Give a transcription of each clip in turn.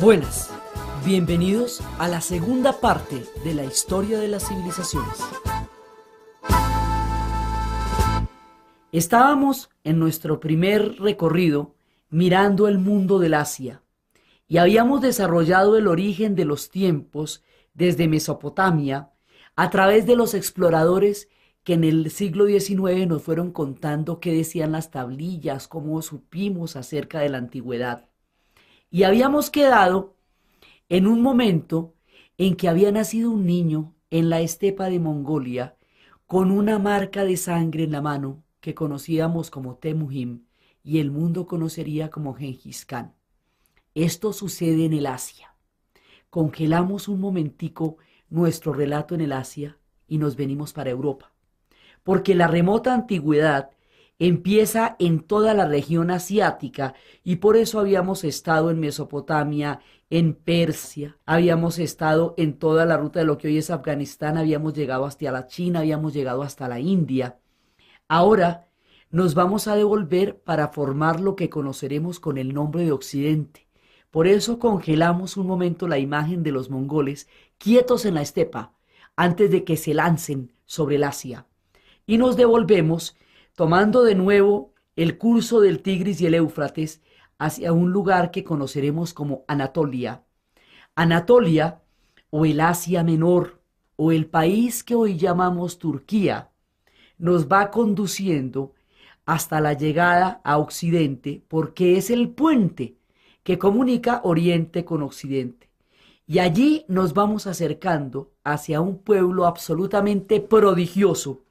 Buenas, bienvenidos a la segunda parte de la historia de las civilizaciones. Estábamos en nuestro primer recorrido mirando el mundo del Asia y habíamos desarrollado el origen de los tiempos desde Mesopotamia a través de los exploradores que en el siglo XIX nos fueron contando qué decían las tablillas, cómo supimos acerca de la antigüedad. Y habíamos quedado en un momento en que había nacido un niño en la estepa de Mongolia con una marca de sangre en la mano que conocíamos como Temujin y el mundo conocería como Gengis Khan. Esto sucede en el Asia. Congelamos un momentico nuestro relato en el Asia y nos venimos para Europa, porque la remota antigüedad empieza en toda la región asiática y por eso habíamos estado en Mesopotamia, en Persia, habíamos estado en toda la ruta de lo que hoy es Afganistán, habíamos llegado hasta la China, habíamos llegado hasta la India. Ahora nos vamos a devolver para formar lo que conoceremos con el nombre de Occidente. Por eso congelamos un momento la imagen de los mongoles quietos en la estepa antes de que se lancen sobre el Asia. Y nos devolvemos tomando de nuevo el curso del Tigris y el Éufrates hacia un lugar que conoceremos como Anatolia. Anatolia, o el Asia Menor, o el país que hoy llamamos Turquía, nos va conduciendo hasta la llegada a Occidente porque es el puente que comunica Oriente con Occidente. Y allí nos vamos acercando hacia un pueblo absolutamente prodigioso,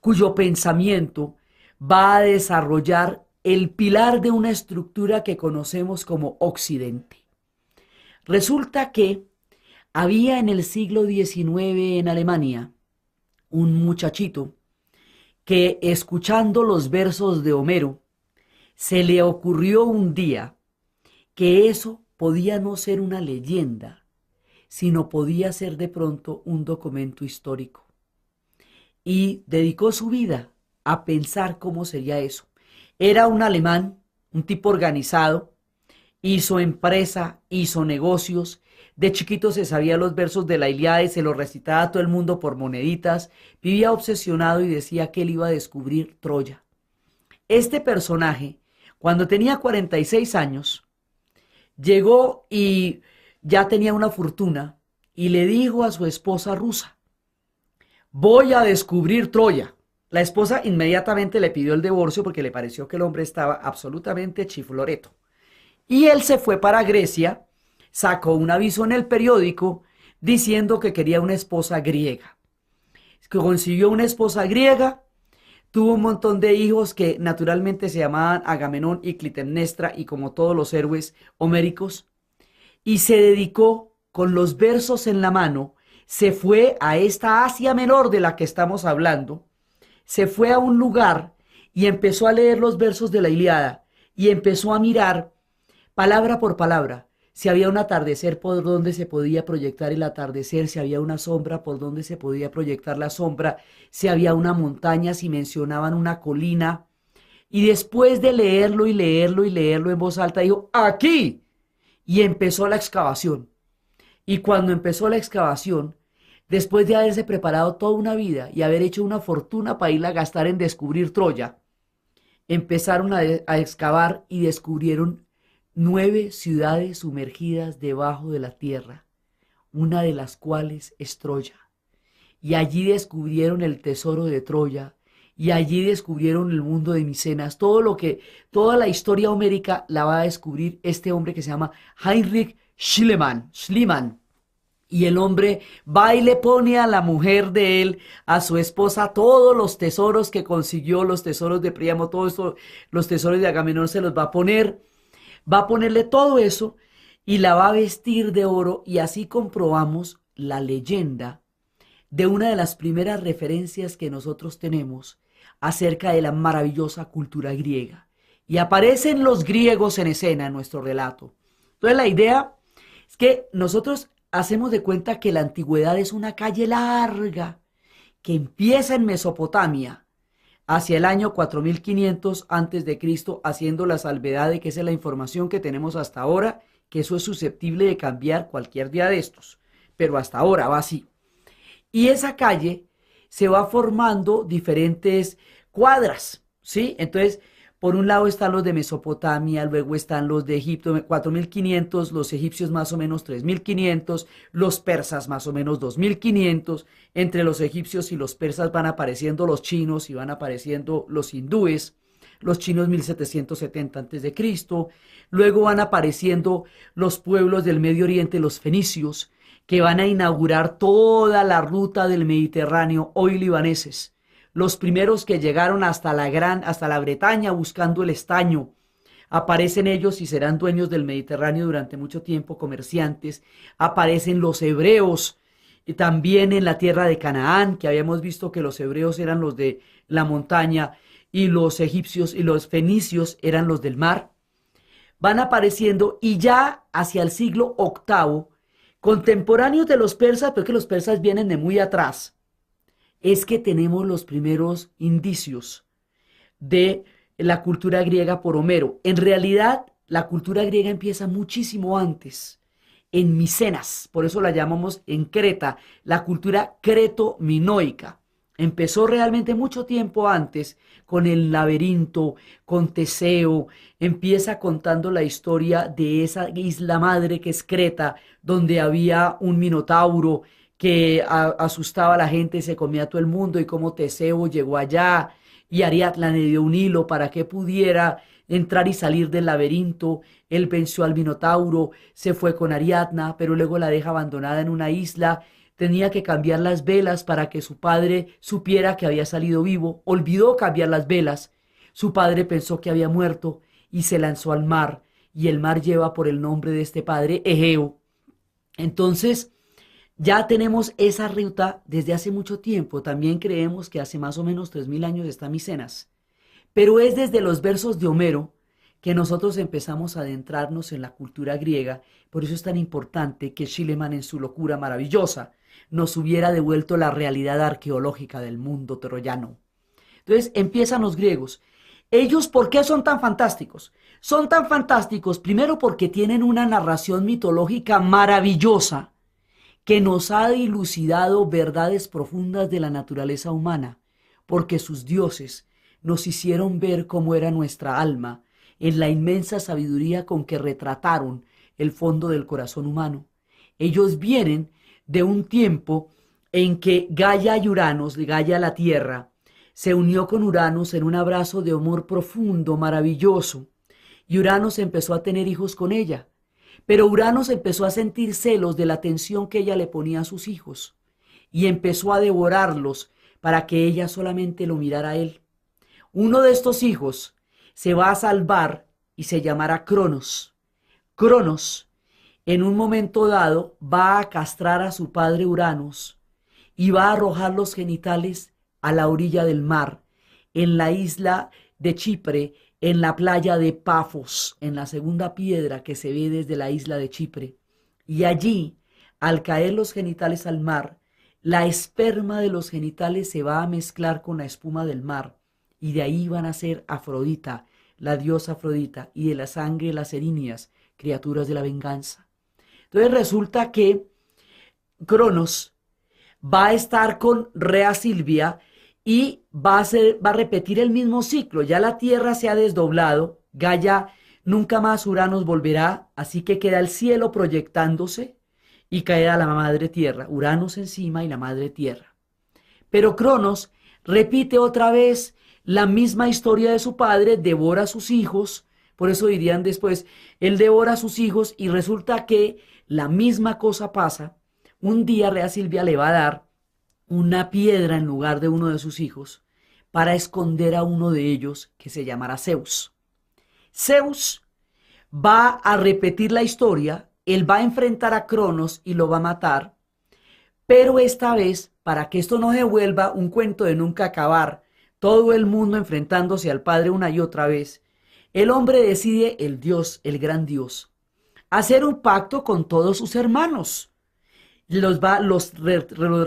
cuyo pensamiento va a desarrollar el pilar de una estructura que conocemos como Occidente. Resulta que había en el siglo XIX en Alemania un muchachito que, escuchando los versos de Homero, se le ocurrió un día que eso podía no ser una leyenda, sino podía ser de pronto un documento histórico. Y dedicó su vida a pensar cómo sería eso. Era un alemán, un tipo organizado, hizo empresa, hizo negocios, de chiquito se sabía los versos de la Ilíada y se los recitaba a todo el mundo por moneditas, vivía obsesionado y decía que él iba a descubrir Troya. Este personaje, cuando tenía 46 años, llegó y ya tenía una fortuna y le dijo a su esposa rusa: voy a descubrir Troya. La esposa inmediatamente le pidió el divorcio porque le pareció que el hombre estaba absolutamente chifloreto. Y él se fue para Grecia, sacó un aviso en el periódico diciendo que quería una esposa griega. Consiguió una esposa griega, tuvo un montón de hijos que naturalmente se llamaban Agamenón y Clitemnestra y como todos los héroes homéricos, y se dedicó con los versos en la mano, se fue a esta Asia Menor de la que estamos hablando, se fue a un lugar y empezó a leer los versos de la Ilíada y empezó a mirar palabra por palabra si había un atardecer por donde se podía proyectar el atardecer, si había una sombra por donde se podía proyectar la sombra, si había una montaña, si mencionaban una colina. Y después de leerlo y leerlo y leerlo en voz alta, dijo: ¡aquí! Y empezó la excavación. Y cuando empezó la excavación, después de haberse preparado toda una vida y haber hecho una fortuna para irla a gastar en descubrir Troya, empezaron a excavar y descubrieron 9 ciudades sumergidas debajo de la tierra, una de las cuales es Troya. Y allí descubrieron el tesoro de Troya, y allí descubrieron el mundo de Micenas, toda la historia homérica la va a descubrir este hombre que se llama Heinrich Schliemann. Y el hombre va y le pone a la mujer de él, a su esposa, todos los tesoros que consiguió, los tesoros de Príamo, todo esto, los tesoros de Agamenón se los va a ponerle todo eso y la va a vestir de oro, y así comprobamos la leyenda de una de las primeras referencias que nosotros tenemos acerca de la maravillosa cultura griega. Y aparecen los griegos en escena en nuestro relato. Entonces la idea es que nosotros hacemos de cuenta que la antigüedad es una calle larga que empieza en Mesopotamia hacia el año 4500 antes de Cristo, haciendo la salvedad de que esa es la información que tenemos hasta ahora que eso es susceptible de cambiar cualquier día de estos, pero hasta ahora va así. Y esa calle se va formando diferentes cuadras, ¿sí? Entonces, por un lado están los de Mesopotamia, luego están los de Egipto, 4500, los egipcios más o menos 3500, los persas más o menos 2500. Entre los egipcios y los persas van apareciendo los chinos y van apareciendo los hindúes, los chinos 1770 a.C. Luego van apareciendo los pueblos del Medio Oriente, los fenicios, que van a inaugurar toda la ruta del Mediterráneo, hoy libaneses. Los primeros que llegaron hasta la Bretaña buscando el estaño. Aparecen ellos y serán dueños del Mediterráneo durante mucho tiempo, comerciantes. Aparecen los hebreos, y también en la tierra de Canaán, que habíamos visto que los hebreos eran los de la montaña y los egipcios y los fenicios eran los del mar. Van apareciendo y ya hacia el siglo VIII, contemporáneos de los persas, pero que los persas vienen de muy atrás, es que tenemos los primeros indicios de la cultura griega por Homero. En realidad, la cultura griega empieza muchísimo antes, en Micenas, por eso la llamamos en Creta, la cultura creto-minoica. Empezó realmente mucho tiempo antes con el laberinto, con Teseo, empieza contando la historia de esa isla madre que es Creta, donde había un minotauro que asustaba a la gente y se comía a todo el mundo, y cómo Teseo llegó allá y Ariadna le dio un hilo para que pudiera entrar y salir del laberinto. Él venció al minotauro, se fue con Ariadna, pero luego la deja abandonada en una isla. Tenía que cambiar las velas para que su padre supiera que había salido vivo. Olvidó cambiar las velas. Su padre pensó que había muerto y se lanzó al mar. Y el mar lleva por el nombre de este padre, Egeo. Entonces, ya tenemos esa ruta desde hace mucho tiempo. También creemos que hace más o menos 3000 años está Micenas. Pero es desde los versos de Homero que nosotros empezamos a adentrarnos en la cultura griega. Por eso es tan importante que Schliemann, en su locura maravillosa, nos hubiera devuelto la realidad arqueológica del mundo troyano. Entonces empiezan los griegos. Ellos, ¿por qué son tan fantásticos? Son tan fantásticos primero porque tienen una narración mitológica maravillosa que nos ha dilucidado verdades profundas de la naturaleza humana, porque sus dioses nos hicieron ver cómo era nuestra alma en la inmensa sabiduría con que retrataron el fondo del corazón humano. Ellos vienen de un tiempo en que Gaia y Uranos, Gaia la tierra, se unió con Uranos en un abrazo de amor profundo, maravilloso, y Uranos empezó a tener hijos con ella. Pero Uranos empezó a sentir celos de la atención que ella le ponía a sus hijos y empezó a devorarlos para que ella solamente lo mirara a él. Uno de estos hijos se va a salvar y se llamará Cronos. Cronos, en un momento dado, va a castrar a su padre Uranos y va a arrojar los genitales a la orilla del mar, en la isla de Chipre, en la playa de Pafos, en la segunda piedra que se ve desde la isla de Chipre. Y allí, al caer los genitales al mar, la esperma de los genitales se va a mezclar con la espuma del mar, y de ahí van a ser Afrodita, la diosa Afrodita, y de la sangre las erinias, criaturas de la venganza. Entonces resulta que Cronos va a estar con Rea Silvia y va a repetir el mismo ciclo. Ya la Tierra se ha desdoblado, Gaia nunca más Uranos volverá, así que queda el cielo proyectándose y caerá la madre Tierra, Uranos encima y la madre Tierra. Pero Cronos repite otra vez la misma historia de su padre, devora a sus hijos, por eso dirían después, él devora a sus hijos, y resulta que la misma cosa pasa. Un día Rea Silvia le va a dar una piedra en lugar de uno de sus hijos para esconder a uno de ellos, que se llamará Zeus. Zeus va a repetir la historia, él va a enfrentar a Cronos y lo va a matar, pero esta vez, para que esto no se vuelva un cuento de nunca acabar, todo el mundo enfrentándose al padre una y otra vez, el hombre decide, el Dios, el gran Dios, hacer un pacto con todos sus hermanos. Los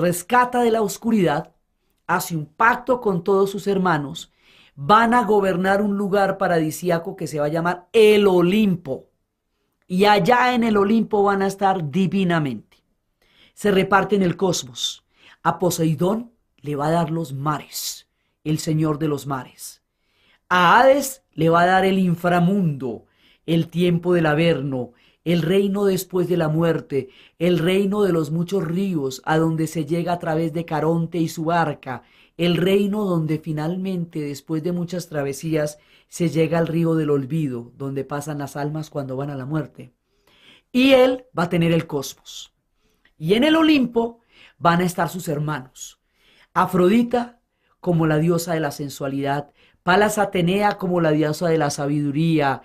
rescata de la oscuridad, hace un pacto con todos sus hermanos, van a gobernar un lugar paradisíaco que se va a llamar el Olimpo. y allá en el Olimpo van a estar divinamente. Se reparten el cosmos. A Poseidón le va a dar los mares, el señor de los mares. A Hades le va a dar el inframundo, el tiempo del Averno, el reino después de la muerte, el reino de los muchos ríos, a donde se llega a través de Caronte y su barca, el reino donde finalmente, después de muchas travesías, se llega al río del olvido, donde pasan las almas cuando van a la muerte. Y él va a tener el cosmos. Y en el Olimpo van a estar sus hermanos. Afrodita como la diosa de la sensualidad, Palas Atenea como la diosa de la sabiduría,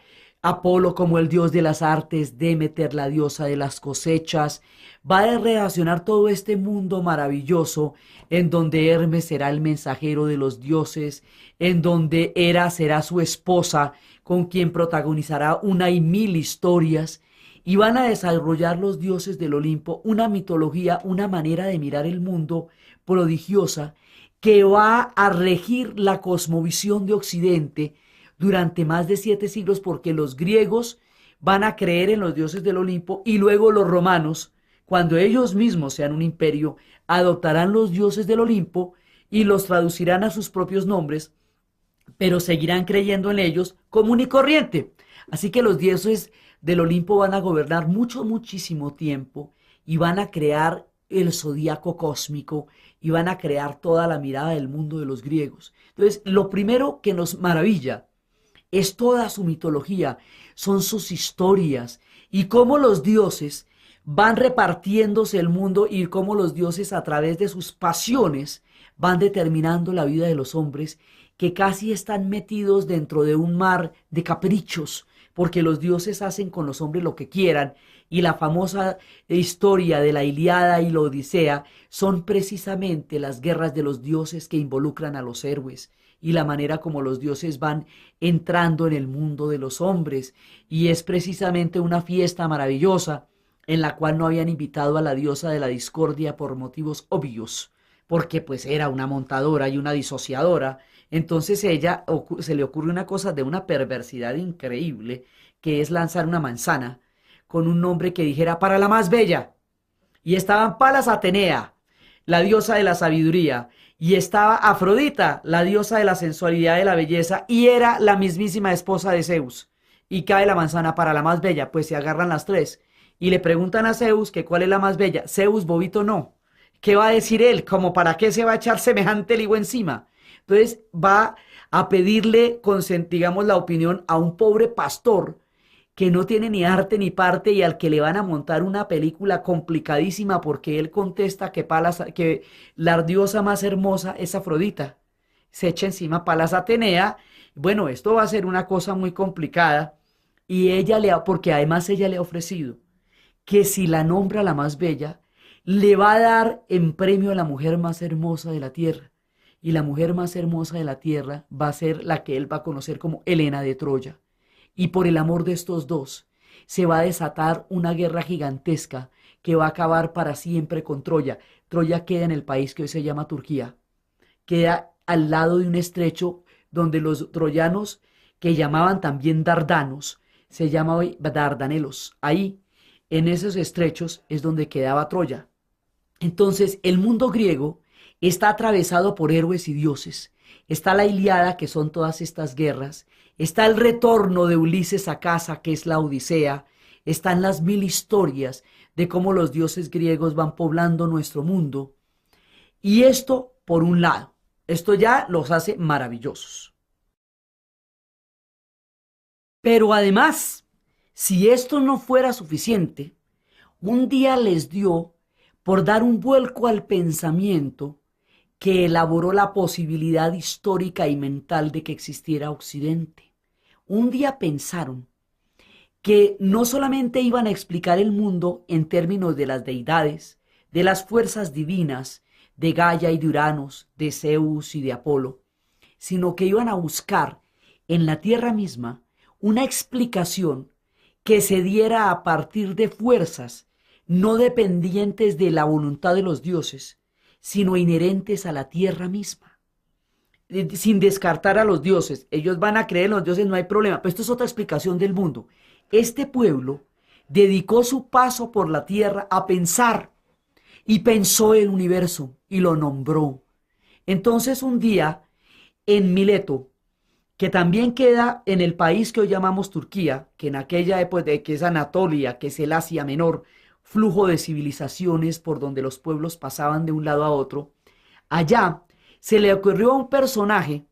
Apolo como el dios de las artes, Demeter la diosa de las cosechas. Va a relacionar todo este mundo maravilloso en donde Hermes será el mensajero de los dioses, en donde Hera será su esposa, con quien protagonizará una y mil historias. Y van a desarrollar los dioses del Olimpo una mitología, una manera de mirar el mundo prodigiosa que va a regir la cosmovisión de Occidente durante más de 7 siglos, porque los griegos van a creer en los dioses del Olimpo y luego los romanos, cuando ellos mismos sean un imperio, adoptarán los dioses del Olimpo y los traducirán a sus propios nombres, pero seguirán creyendo en ellos común y corriente. Así que los dioses del Olimpo van a gobernar muchísimo tiempo y van a crear el zodíaco cósmico y van a crear toda la mirada del mundo de los griegos. Entonces, lo primero que nos maravilla es toda su mitología, son sus historias y cómo los dioses van repartiéndose el mundo y cómo los dioses a través de sus pasiones van determinando la vida de los hombres que casi están metidos dentro de un mar de caprichos, porque los dioses hacen con los hombres lo que quieran, y la famosa historia de la Ilíada y la Odisea son precisamente las guerras de los dioses que involucran a los héroes y la manera como los dioses van entrando en el mundo de los hombres, y es precisamente una fiesta maravillosa en la cual no habían invitado a la diosa de la discordia por motivos obvios, porque pues era una montadora y una disociadora. Entonces ella se le ocurre una cosa de una perversidad increíble, que es lanzar una manzana con un nombre que dijera para la más bella. Y estaban Palas Atenea, la diosa de la sabiduría, y estaba Afrodita, la diosa de la sensualidad y de la belleza, y era la mismísima esposa de Zeus. Y cae la manzana para la más bella, pues se agarran las tres. Y le preguntan a Zeus que cuál es la más bella. Zeus, bobito, no. ¿Qué va a decir él? ¿Como para qué se va a echar semejante lío encima? Entonces va a pedirle, digamos, la opinión a un pobre pastor que no tiene ni arte ni parte y al que le van a montar una película complicadísima porque él contesta que la diosa más hermosa es Afrodita. Se echa encima Palas Atenea. Bueno, esto va a ser una cosa muy complicada y porque además ella le ha ofrecido que si la nombra la más bella, le va a dar en premio a la mujer más hermosa de la tierra. Y la mujer más hermosa de la tierra va a ser la que él va a conocer como Helena de Troya. Y por el amor de estos dos, se va a desatar una guerra gigantesca que va a acabar para siempre con Troya. Troya queda en el país que hoy se llama Turquía. Queda al lado de un estrecho donde los troyanos, que llamaban también dardanos, se llama hoy Dardanelos. Ahí, en esos estrechos, es donde quedaba Troya. Entonces, el mundo griego está atravesado por héroes y dioses. Está la Ilíada, que son todas estas guerras. Está el retorno de Ulises a casa, que es la Odisea. Están las 1000 historias de cómo los dioses griegos van poblando nuestro mundo. Y esto, por un lado, esto ya los hace maravillosos. Pero además, si esto no fuera suficiente, un día les dio por dar un vuelco al pensamiento que elaboró la posibilidad histórica y mental de que existiera Occidente. Un día pensaron que no solamente iban a explicar el mundo en términos de las deidades, de las fuerzas divinas, de Gaia y de Uranos, de Zeus y de Apolo, sino que iban a buscar en la Tierra misma una explicación que se diera a partir de fuerzas no dependientes de la voluntad de los dioses, sino inherentes a la Tierra misma, sin descartar a los dioses. Ellos van a creer en los dioses, no hay problema, pero esto es otra explicación del mundo. Este pueblo dedicó su paso por la tierra a pensar y pensó el universo y lo nombró. Entonces un día en Mileto, que también queda en el país que hoy llamamos Turquía, que en aquella época de que es Anatolia, que es el Asia Menor, flujo de civilizaciones por donde los pueblos pasaban de un lado a otro, allá se le ocurrió a un personaje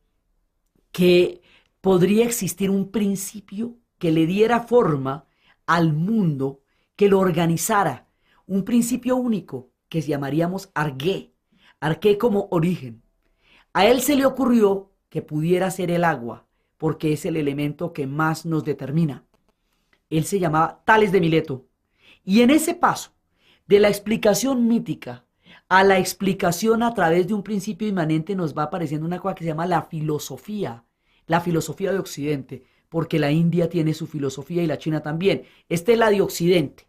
que podría existir un principio que le diera forma al mundo, que lo organizara, un principio único que llamaríamos Arqué, Arqué como origen. A él se le ocurrió que pudiera ser el agua, porque es el elemento que más nos determina. Él se llamaba Tales de Mileto. Y en ese paso, de la explicación mítica a la explicación a través de un principio inmanente, nos va apareciendo una cosa que se llama la filosofía de Occidente, porque la India tiene su filosofía y la China también. Esta es la de Occidente.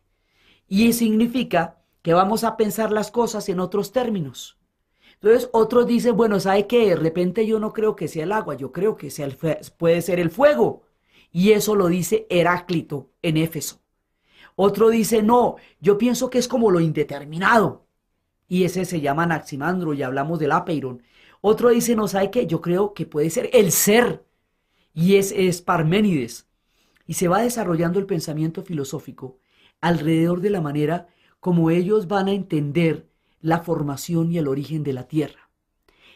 Y significa que vamos a pensar las cosas en otros términos. Entonces otros dicen, bueno, ¿sabe qué? De repente yo no creo que sea el agua, yo creo que sea puede ser el fuego. Y eso lo dice Heráclito en Éfeso. Otro dice, no, yo pienso que es como lo indeterminado. Y ese se llama Anaximandro y hablamos del Apeiron. Otro dice, no, ¿sabe qué? Yo creo que puede ser el ser. Y es Parménides. Y se va desarrollando el pensamiento filosófico alrededor de la manera como ellos van a entender la formación y el origen de la Tierra.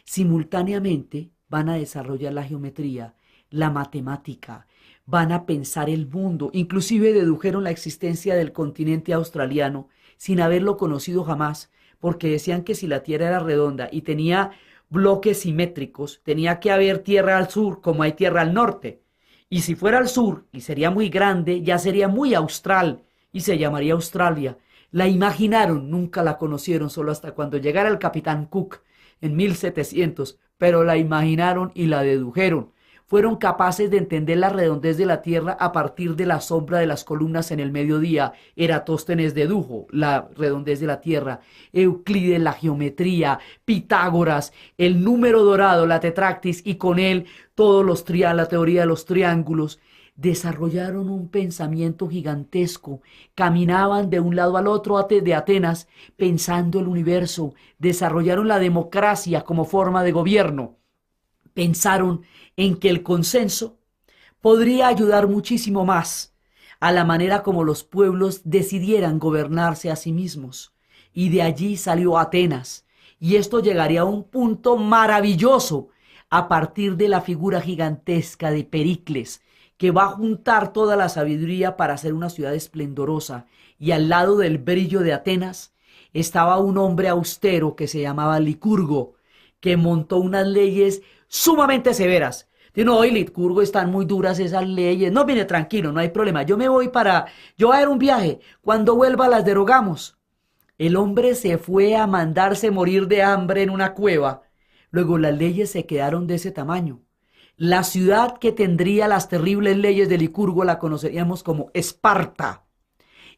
Simultáneamente van a desarrollar la geometría, la matemática, van a pensar el mundo, inclusive dedujeron la existencia del continente australiano sin haberlo conocido jamás, porque decían que si la Tierra era redonda y tenía bloques simétricos, tenía que haber tierra al sur como hay tierra al norte. Y si fuera al sur y sería muy grande, ya sería muy austral y se llamaría Australia. La imaginaron, nunca la conocieron, solo hasta cuando llegara el capitán Cook en 1700, pero la imaginaron y la dedujeron. Fueron capaces de entender la redondez de la Tierra a partir de la sombra de las columnas en el mediodía. Eratóstenes dedujo la redondez de la Tierra, Euclides la geometría, Pitágoras el número dorado, la tetractis, y con él la teoría de los triángulos. Desarrollaron un pensamiento gigantesco, caminaban de un lado al otro de Atenas pensando el universo, desarrollaron la democracia como forma de gobierno, pensaron en que el consenso podría ayudar muchísimo más a la manera como los pueblos decidieran gobernarse a sí mismos. Y de allí salió Atenas, y esto llegaría a un punto maravilloso a partir de la figura gigantesca de Pericles, que va a juntar toda la sabiduría para hacer una ciudad esplendorosa. Y al lado del brillo de Atenas estaba un hombre austero que se llamaba Licurgo, que montó unas leyes sumamente severas. No, hoy Licurgo están muy duras esas leyes. No, viene tranquilo, no hay problema. Yo voy a dar un viaje. Cuando vuelva las derogamos. El hombre se fue a mandarse morir de hambre en una cueva. Luego las leyes se quedaron de ese tamaño. La ciudad que tendría las terribles leyes de Licurgo la conoceríamos como Esparta.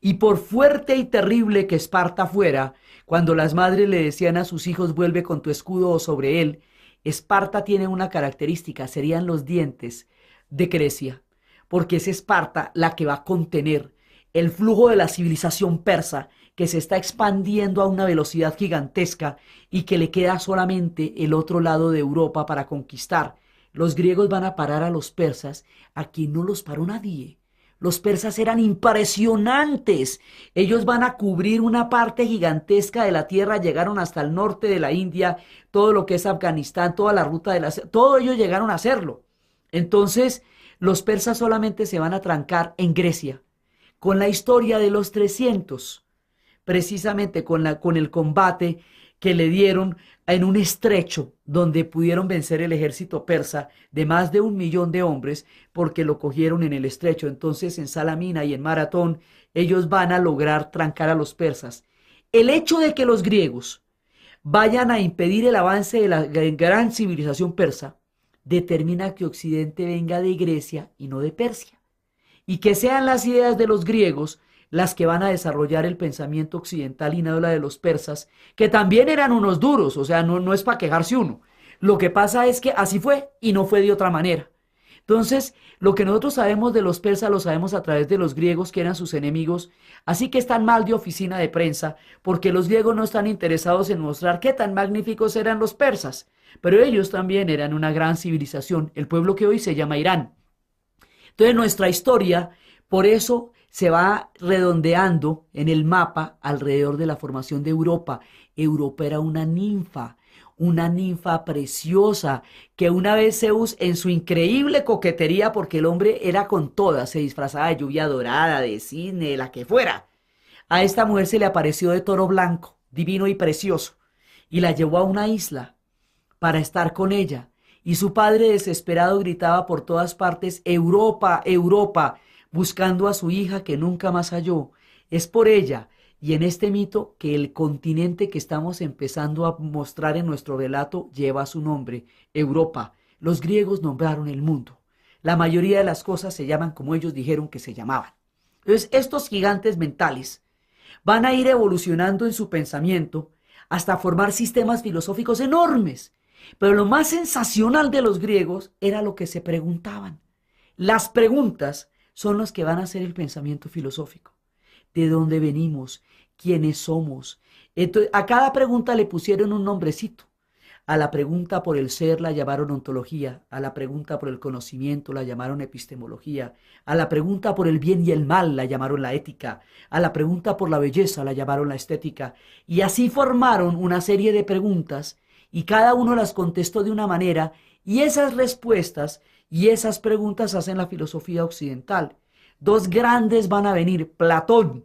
Y por fuerte y terrible que Esparta fuera, cuando las madres le decían a sus hijos vuelve con tu escudo sobre él, Esparta tiene una característica, serían los dientes de Grecia, porque es Esparta la que va a contener el flujo de la civilización persa que se está expandiendo a una velocidad gigantesca y que le queda solamente el otro lado de Europa para conquistar. Los griegos van a parar a los persas, a quien no los paró nadie. Los persas eran impresionantes. Ellos van a cubrir una parte gigantesca de la tierra, llegaron hasta el norte de la India, todo lo que es Afganistán, toda la ruta de todo ellos llegaron a hacerlo. Entonces, los persas solamente se van a trancar en Grecia, con la historia de los 300, precisamente con el combate que le dieron en un estrecho donde pudieron vencer el ejército persa de más de 1.000.000 de hombres porque lo cogieron en el estrecho. Entonces en Salamina y en Maratón ellos van a lograr trancar a los persas. El hecho de que los griegos vayan a impedir el avance de la gran civilización persa determina que Occidente venga de Grecia y no de Persia, y que sean las ideas de los griegos las que van a desarrollar el pensamiento occidental y no la de los persas, que también eran unos duros, o sea, no es para quejarse uno. Lo que pasa es que así fue y no fue de otra manera. Entonces, lo que nosotros sabemos de los persas lo sabemos a través de los griegos que eran sus enemigos, así que están mal de oficina de prensa, porque los griegos no están interesados en mostrar qué tan magníficos eran los persas, pero ellos también eran una gran civilización, el pueblo que hoy se llama Irán. Entonces, nuestra historia, por eso se va redondeando en el mapa alrededor de la formación de Europa. Europa era una ninfa preciosa, que una vez Zeus, en su increíble coquetería, porque el hombre era con todas, se disfrazaba de lluvia dorada, de cisne, de la que fuera, a esta mujer se le apareció de toro blanco, divino y precioso, y la llevó a una isla para estar con ella. Y su padre desesperado gritaba por todas partes, Europa, Europa, buscando a su hija que nunca más halló. Es por ella y en este mito que el continente que estamos empezando a mostrar en nuestro relato lleva su nombre, Europa. Los griegos nombraron el mundo. La mayoría de las cosas se llaman como ellos dijeron que se llamaban. Entonces, estos gigantes mentales van a ir evolucionando en su pensamiento hasta formar sistemas filosóficos enormes. Pero lo más sensacional de los griegos era lo que se preguntaban. Las preguntas son las que van a hacer el pensamiento filosófico. ¿De dónde venimos? ¿Quiénes somos? Entonces, a cada pregunta le pusieron un nombrecito. A la pregunta por el ser la llamaron ontología, a la pregunta por el conocimiento la llamaron epistemología, a la pregunta por el bien y el mal la llamaron la ética, a la pregunta por la belleza la llamaron la estética, y así formaron una serie de preguntas y cada uno las contestó de una manera, y esas respuestas y esas preguntas hacen la filosofía occidental. Dos grandes van a venir, Platón,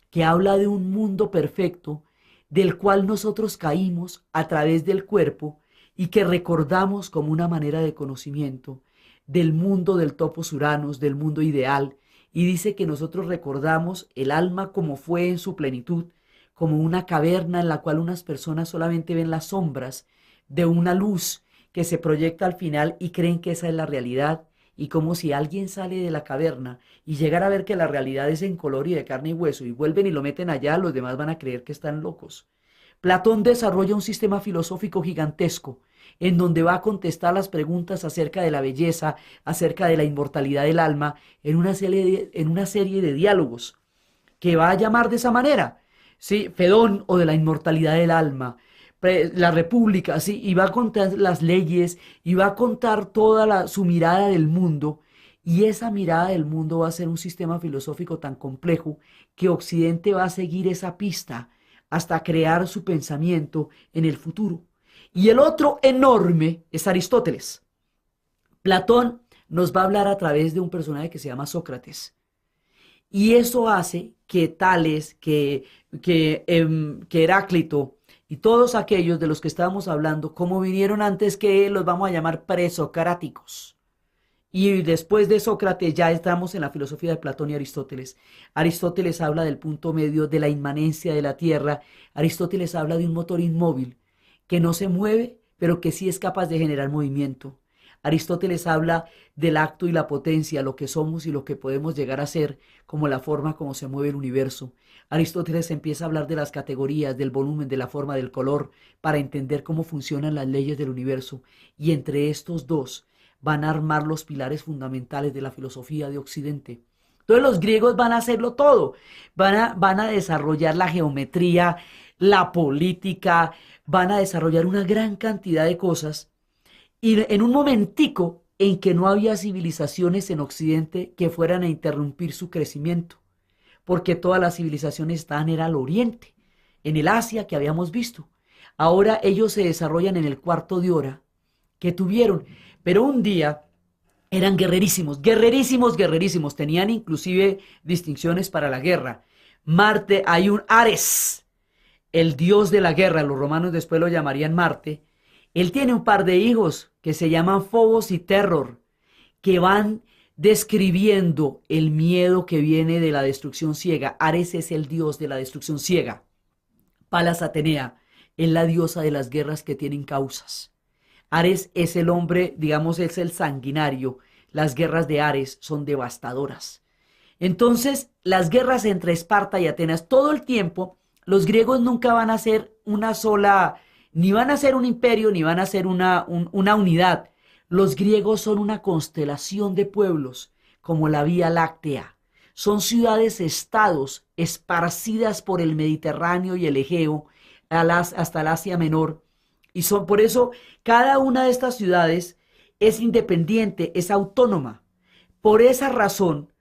que habla de un mundo perfecto, del cual nosotros caímos a través del cuerpo y que recordamos como una manera de conocimiento del mundo del topos uranos, del mundo ideal, y dice que nosotros recordamos el alma como fue en su plenitud, como una caverna en la cual unas personas solamente ven las sombras de una luz que se proyecta al final y creen que esa es la realidad, y como si alguien sale de la caverna y llegara a ver que la realidad es en color y de carne y hueso y vuelven y lo meten allá, los demás van a creer que están locos. Platón desarrolla un sistema filosófico gigantesco en donde va a contestar las preguntas acerca de la belleza, acerca de la inmortalidad del alma, en una serie de diálogos que va a llamar de esa manera, ¿sí? Fedón, o de la inmortalidad del alma, la república, ¿sí? Y va a contar las leyes y va a contar su mirada del mundo, y esa mirada del mundo va a ser un sistema filosófico tan complejo que Occidente va a seguir esa pista hasta crear su pensamiento en el futuro. Y el otro enorme es Aristóteles. Platón nos va a hablar a través de un personaje que se llama Sócrates. Y eso hace que Tales, que Heráclito y todos aquellos de los que estábamos hablando, como vinieron antes que él, los vamos a llamar presocráticos. Y después de Sócrates ya estamos en la filosofía de Platón y Aristóteles. Aristóteles habla del punto medio, de la inmanencia de la Tierra. Aristóteles habla de un motor inmóvil que no se mueve, pero que sí es capaz de generar movimiento. Aristóteles habla del acto y la potencia, lo que somos y lo que podemos llegar a ser, como la forma como se mueve el universo. Aristóteles empieza a hablar de las categorías, del volumen, de la forma, del color, para entender cómo funcionan las leyes del universo. Y entre estos dos van a armar los pilares fundamentales de la filosofía de Occidente. Entonces los griegos van a hacerlo todo, van a desarrollar la geometría, la política, van a desarrollar una gran cantidad de cosas, y en un momentico en que no había civilizaciones en Occidente que fueran a interrumpir su crecimiento, porque todas las civilizaciones estaban era al oriente, en el Asia que habíamos visto. Ahora ellos se desarrollan en el cuarto de hora que tuvieron, pero un día eran guerrerísimos, guerrerísimos, guerrerísimos, tenían inclusive distinciones para la guerra. Marte, hay un Ares, el dios de la guerra, los romanos después lo llamarían Marte. Él tiene un par de hijos que se llaman Fobos y Terror, que van describiendo el miedo que viene de la destrucción ciega. Ares es el dios de la destrucción ciega. Palas Atenea es la diosa de las guerras que tienen causas. Ares es el hombre, digamos, es el sanguinario. Las guerras de Ares son devastadoras. Entonces, las guerras entre Esparta y Atenas, todo el tiempo, los griegos nunca van a ser una sola, ni van a ser un imperio, ni van a ser una unidad. Los griegos son una constelación de pueblos, como la Vía Láctea. Son ciudades-estados esparcidas por el Mediterráneo y el Egeo hasta el Asia Menor. Y son por eso cada una de estas ciudades es independiente, es autónoma. Por esa razón,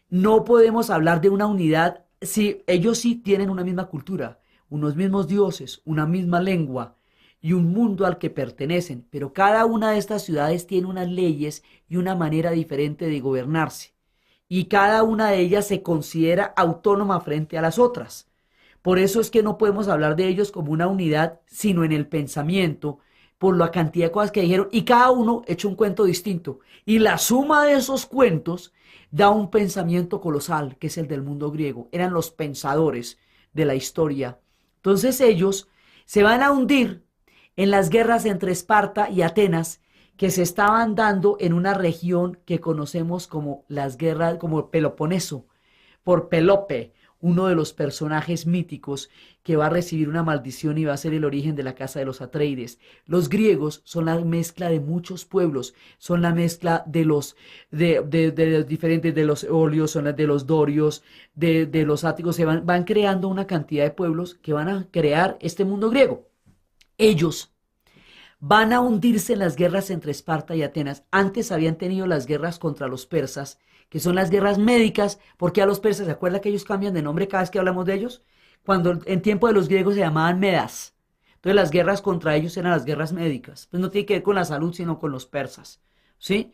no podemos hablar de una unidad si ellos sí tienen una misma cultura, unos mismos dioses, una misma lengua y un mundo al que pertenecen, pero cada una de estas ciudades tiene unas leyes y una manera diferente de gobernarse, y cada una de ellas se considera autónoma frente a las otras. Por eso es que no podemos hablar de ellos como una unidad, sino en el pensamiento, por la cantidad de cosas que dijeron, y cada uno hecho un cuento distinto. Y la suma de esos cuentos da un pensamiento colosal, que es el del mundo griego. Eran los pensadores de la historia. Entonces ellos se van a hundir en las guerras entre Esparta y Atenas, que se estaban dando en una región que conocemos como las guerras, como Peloponeso, por Pelope, uno de los personajes míticos que va a recibir una maldición y va a ser el origen de la casa de los Atreides. Los griegos son la mezcla de muchos pueblos, son la mezcla de los de los diferentes, de los eolios, son las de los dorios, de los áticos, van creando una cantidad de pueblos que van a crear este mundo griego. Ellos van a hundirse en las guerras entre Esparta y Atenas. Antes habían tenido las guerras contra los persas, que son las guerras médicas, porque a los persas, ¿se acuerda que ellos cambian de nombre cada vez que hablamos de ellos? Cuando en tiempo de los griegos se llamaban Medas. Entonces las guerras contra ellos eran las guerras médicas. Pues no tiene que ver con la salud, sino con los persas, ¿sí?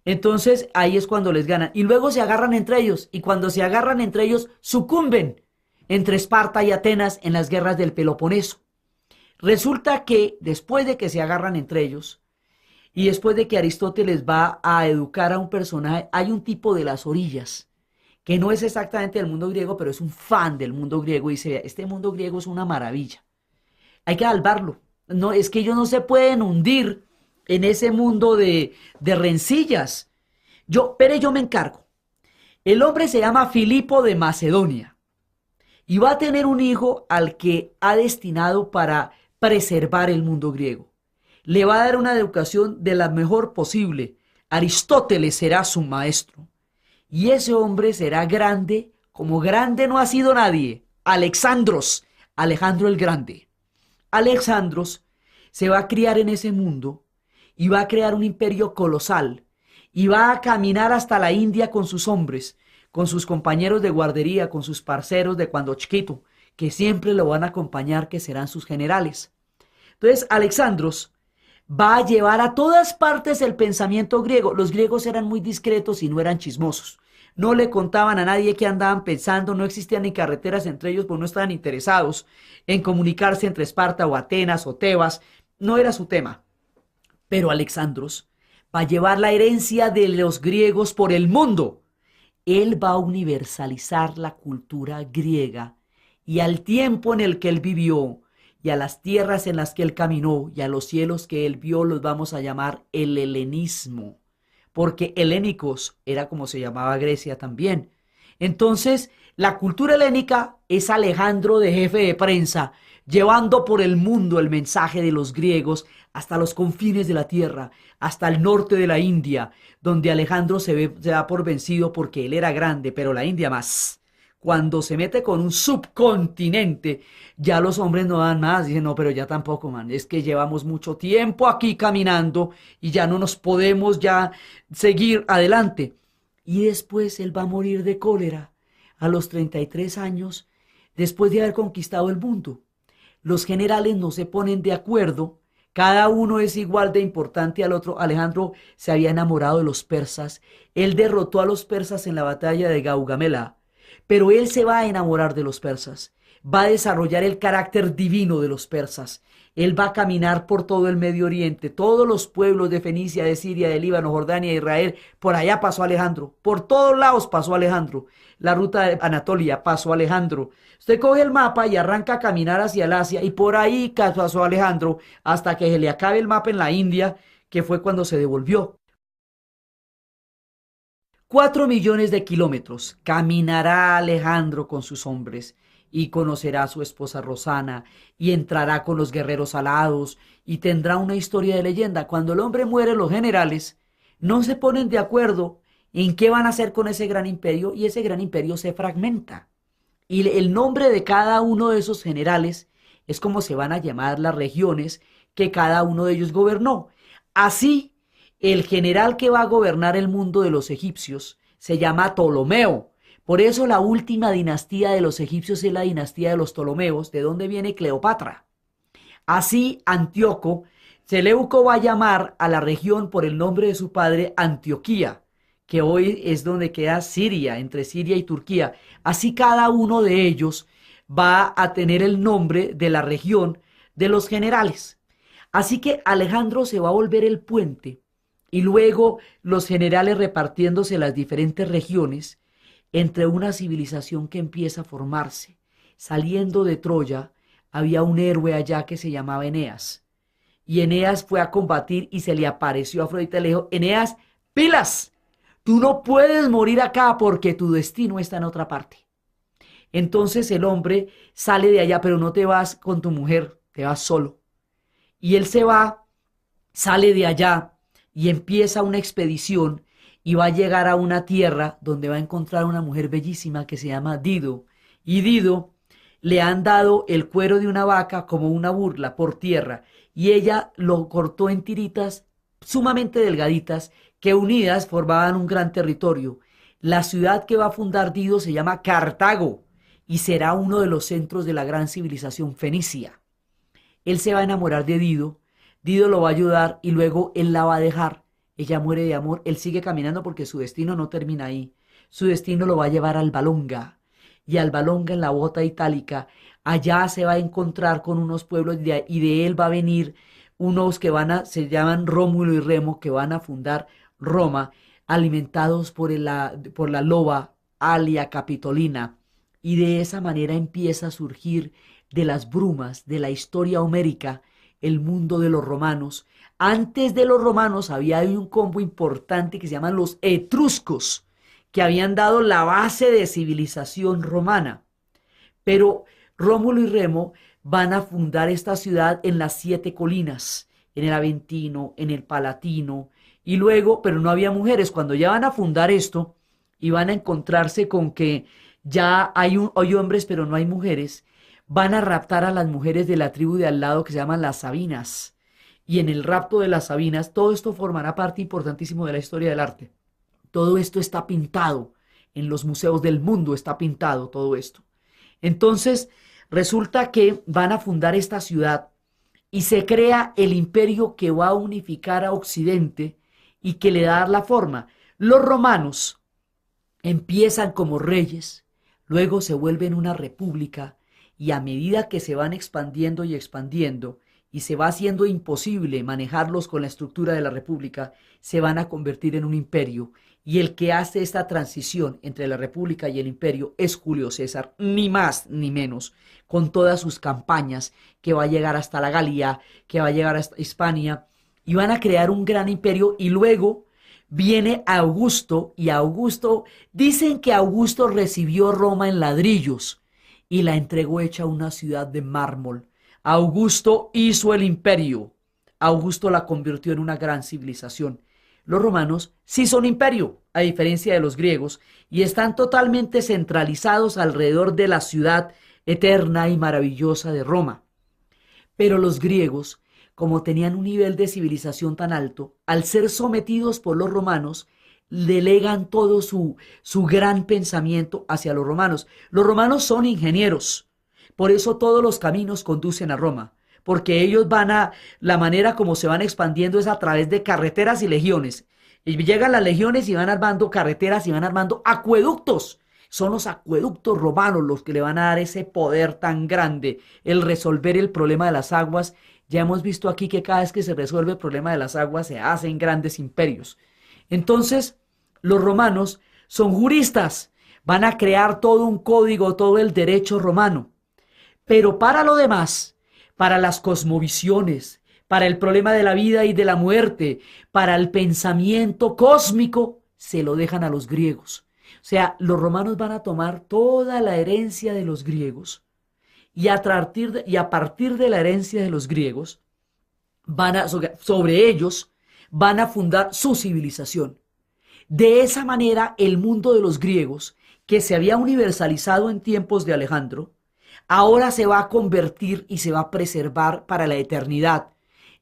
Entonces ahí es cuando les ganan. Y luego se agarran entre ellos. Y cuando se agarran entre ellos, sucumben entre Esparta y Atenas en las guerras del Peloponeso. Resulta que después de que se agarran entre ellos, y después de que Aristóteles va a educar a un personaje, hay un tipo de las orillas, que no es exactamente del mundo griego, pero es un fan del mundo griego, y dice, este mundo griego es una maravilla, hay que salvarlo. No, es que ellos no se pueden hundir en ese mundo de rencillas. Yo me encargo. El hombre se llama Filipo de Macedonia, y va a tener un hijo al que ha destinado para preservar el mundo griego. Le va a dar una educación de la mejor posible. Aristóteles será su maestro. Y ese hombre será grande, como grande no ha sido nadie. Alexandros, Alejandro el Grande. Alexandros se va a criar en ese mundo y va a crear un imperio colosal. Y va a caminar hasta la India con sus hombres, con sus compañeros de guardería, con sus parceros de cuando chiquito, que siempre lo van a acompañar, que serán sus generales. Entonces, Alexandros va a llevar a todas partes el pensamiento griego. Los griegos eran muy discretos y no eran chismosos. No le contaban a nadie qué andaban pensando, no existían ni carreteras entre ellos, porque no estaban interesados en comunicarse entre Esparta o Atenas o Tebas. No era su tema. Pero Alexandros va a llevar la herencia de los griegos por el mundo. Él va a universalizar la cultura griega, y al tiempo en el que él vivió, y a las tierras en las que él caminó, y a los cielos que él vio, los vamos a llamar el helenismo, porque helénicos era como se llamaba Grecia también. Entonces, la cultura helénica es Alejandro de jefe de prensa, llevando por el mundo el mensaje de los griegos hasta los confines de la tierra, hasta el norte de la India, donde Alejandro se da por vencido porque él era grande, pero la India más. Cuando se mete con un subcontinente, ya los hombres no dan más. Dicen, no, pero ya tampoco, man. Es que llevamos mucho tiempo aquí caminando y ya no nos podemos ya seguir adelante. Y después él va a morir de cólera a los 33 años, después de haber conquistado el mundo. Los generales no se ponen de acuerdo. Cada uno es igual de importante al otro. Alejandro se había enamorado de los persas. Él derrotó a los persas en la batalla de Gaugamela. Pero él se va a enamorar de los persas, va a desarrollar el carácter divino de los persas. Él va a caminar por todo el Medio Oriente, todos los pueblos de Fenicia, de Siria, de Líbano, Jordania, Israel. Por allá pasó Alejandro, por todos lados pasó Alejandro. La ruta de Anatolia pasó Alejandro. Usted coge el mapa y arranca a caminar hacia el Asia, y por ahí pasó Alejandro hasta que se le acabe el mapa en la India, que fue cuando se devolvió. 4 millones de kilómetros caminará Alejandro con sus hombres y conocerá a su esposa Rosana y entrará con los guerreros alados y tendrá una historia de leyenda. Cuando el hombre muere, los generales no se ponen de acuerdo en qué van a hacer con ese gran imperio y ese gran imperio se fragmenta. Y el nombre de cada uno de esos generales es como se van a llamar las regiones que cada uno de ellos gobernó. Así, el general que va a gobernar el mundo de los egipcios se llama Ptolomeo. Por eso la última dinastía de los egipcios es la dinastía de los Ptolomeos, de donde viene Cleopatra. Así, Antíoco, Seleuco va a llamar a la región por el nombre de su padre Antioquía, que hoy es donde queda Siria, entre Siria y Turquía. Así cada uno de ellos va a tener el nombre de la región de los generales. Así que Alejandro se va a volver el puente y luego los generales repartiéndose las diferentes regiones entre una civilización que empieza a formarse. Saliendo de Troya, había un héroe allá que se llamaba Eneas. Y Eneas fue a combatir y se le apareció a Afrodita y le dijo: Eneas, pilas, tú no puedes morir acá porque tu destino está en otra parte. Entonces el hombre sale de allá, pero no te vas con tu mujer, te vas solo. Y él se va, sale de allá y empieza una expedición y va a llegar a una tierra donde va a encontrar una mujer bellísima que se llama Dido. Y Dido le han dado el cuero de una vaca como una burla por tierra y ella lo cortó en tiritas sumamente delgaditas que unidas formaban un gran territorio. La ciudad que va a fundar Dido se llama Cartago y será uno de los centros de la gran civilización fenicia. Él se va a enamorar de Dido, Dido lo va a ayudar y luego él la va a dejar. Ella muere de amor, él sigue caminando porque su destino no termina ahí. Su destino lo va a llevar al Albalonga. Y Albalonga, en la bota itálica, allá se va a encontrar con unos pueblos y de él va a venir unos que se llaman Rómulo y Remo, que van a fundar Roma, alimentados por la loba Alia Capitolina. Y de esa manera empieza a surgir de las brumas de la historia homérica el mundo de los romanos. Antes de los romanos había un combo importante que se llaman los etruscos, que habían dado la base de civilización romana. Pero Rómulo y Remo van a fundar esta ciudad en las 7 colinas, en el Aventino, en el Palatino, y luego, pero no había mujeres. Cuando ya van a fundar esto, y van a encontrarse con que ya hay hombres, pero no hay mujeres, van a raptar a las mujeres de la tribu de al lado que se llaman las Sabinas. Y en el rapto de las Sabinas, todo esto formará parte importantísima de la historia del arte. Todo esto está pintado, en los museos del mundo está pintado todo esto. Entonces, resulta que van a fundar esta ciudad y se crea el imperio que va a unificar a Occidente y que le da la forma. Los romanos empiezan como reyes, luego se vuelven una república y a medida que se van expandiendo y expandiendo y se va haciendo imposible manejarlos con la estructura de la república, se van a convertir en un imperio. Y el que hace esta transición entre la república y el imperio es Julio César, ni más ni menos, con todas sus campañas, que va a llegar hasta la Galia, que va a llegar hasta Hispania, y van a crear un gran imperio. Y luego viene Augusto, y Augusto, dicen que Augusto recibió Roma en ladrillos y la entregó hecha una ciudad de mármol. Augusto hizo el imperio, Augusto la convirtió en una gran civilización. Los romanos sí son imperio, a diferencia de los griegos, y están totalmente centralizados alrededor de la ciudad eterna y maravillosa de Roma. Pero los griegos, como tenían un nivel de civilización tan alto, al ser sometidos por los romanos, delegan todo su gran pensamiento hacia los romanos. Los romanos son ingenieros, por eso todos los caminos conducen a Roma. Porque ellos la manera como se van expandiendo es a través de carreteras y legiones. Y llegan las legiones y van armando carreteras y van armando acueductos. Son los acueductos romanos los que le van a dar ese poder tan grande, el resolver el problema de las aguas. Ya hemos visto aquí que cada vez que se resuelve el problema de las aguas se hacen grandes imperios. Entonces, los romanos son juristas, van a crear todo un código, todo el derecho romano. Pero para lo demás, para las cosmovisiones, para el problema de la vida y de la muerte, para el pensamiento cósmico, se lo dejan a los griegos. O sea, los romanos van a tomar toda la herencia de los griegos y a partir de la herencia de los griegos, sobre ellos van a fundar su civilización. De esa manera, el mundo de los griegos, que se había universalizado en tiempos de Alejandro, ahora se va a convertir y se va a preservar para la eternidad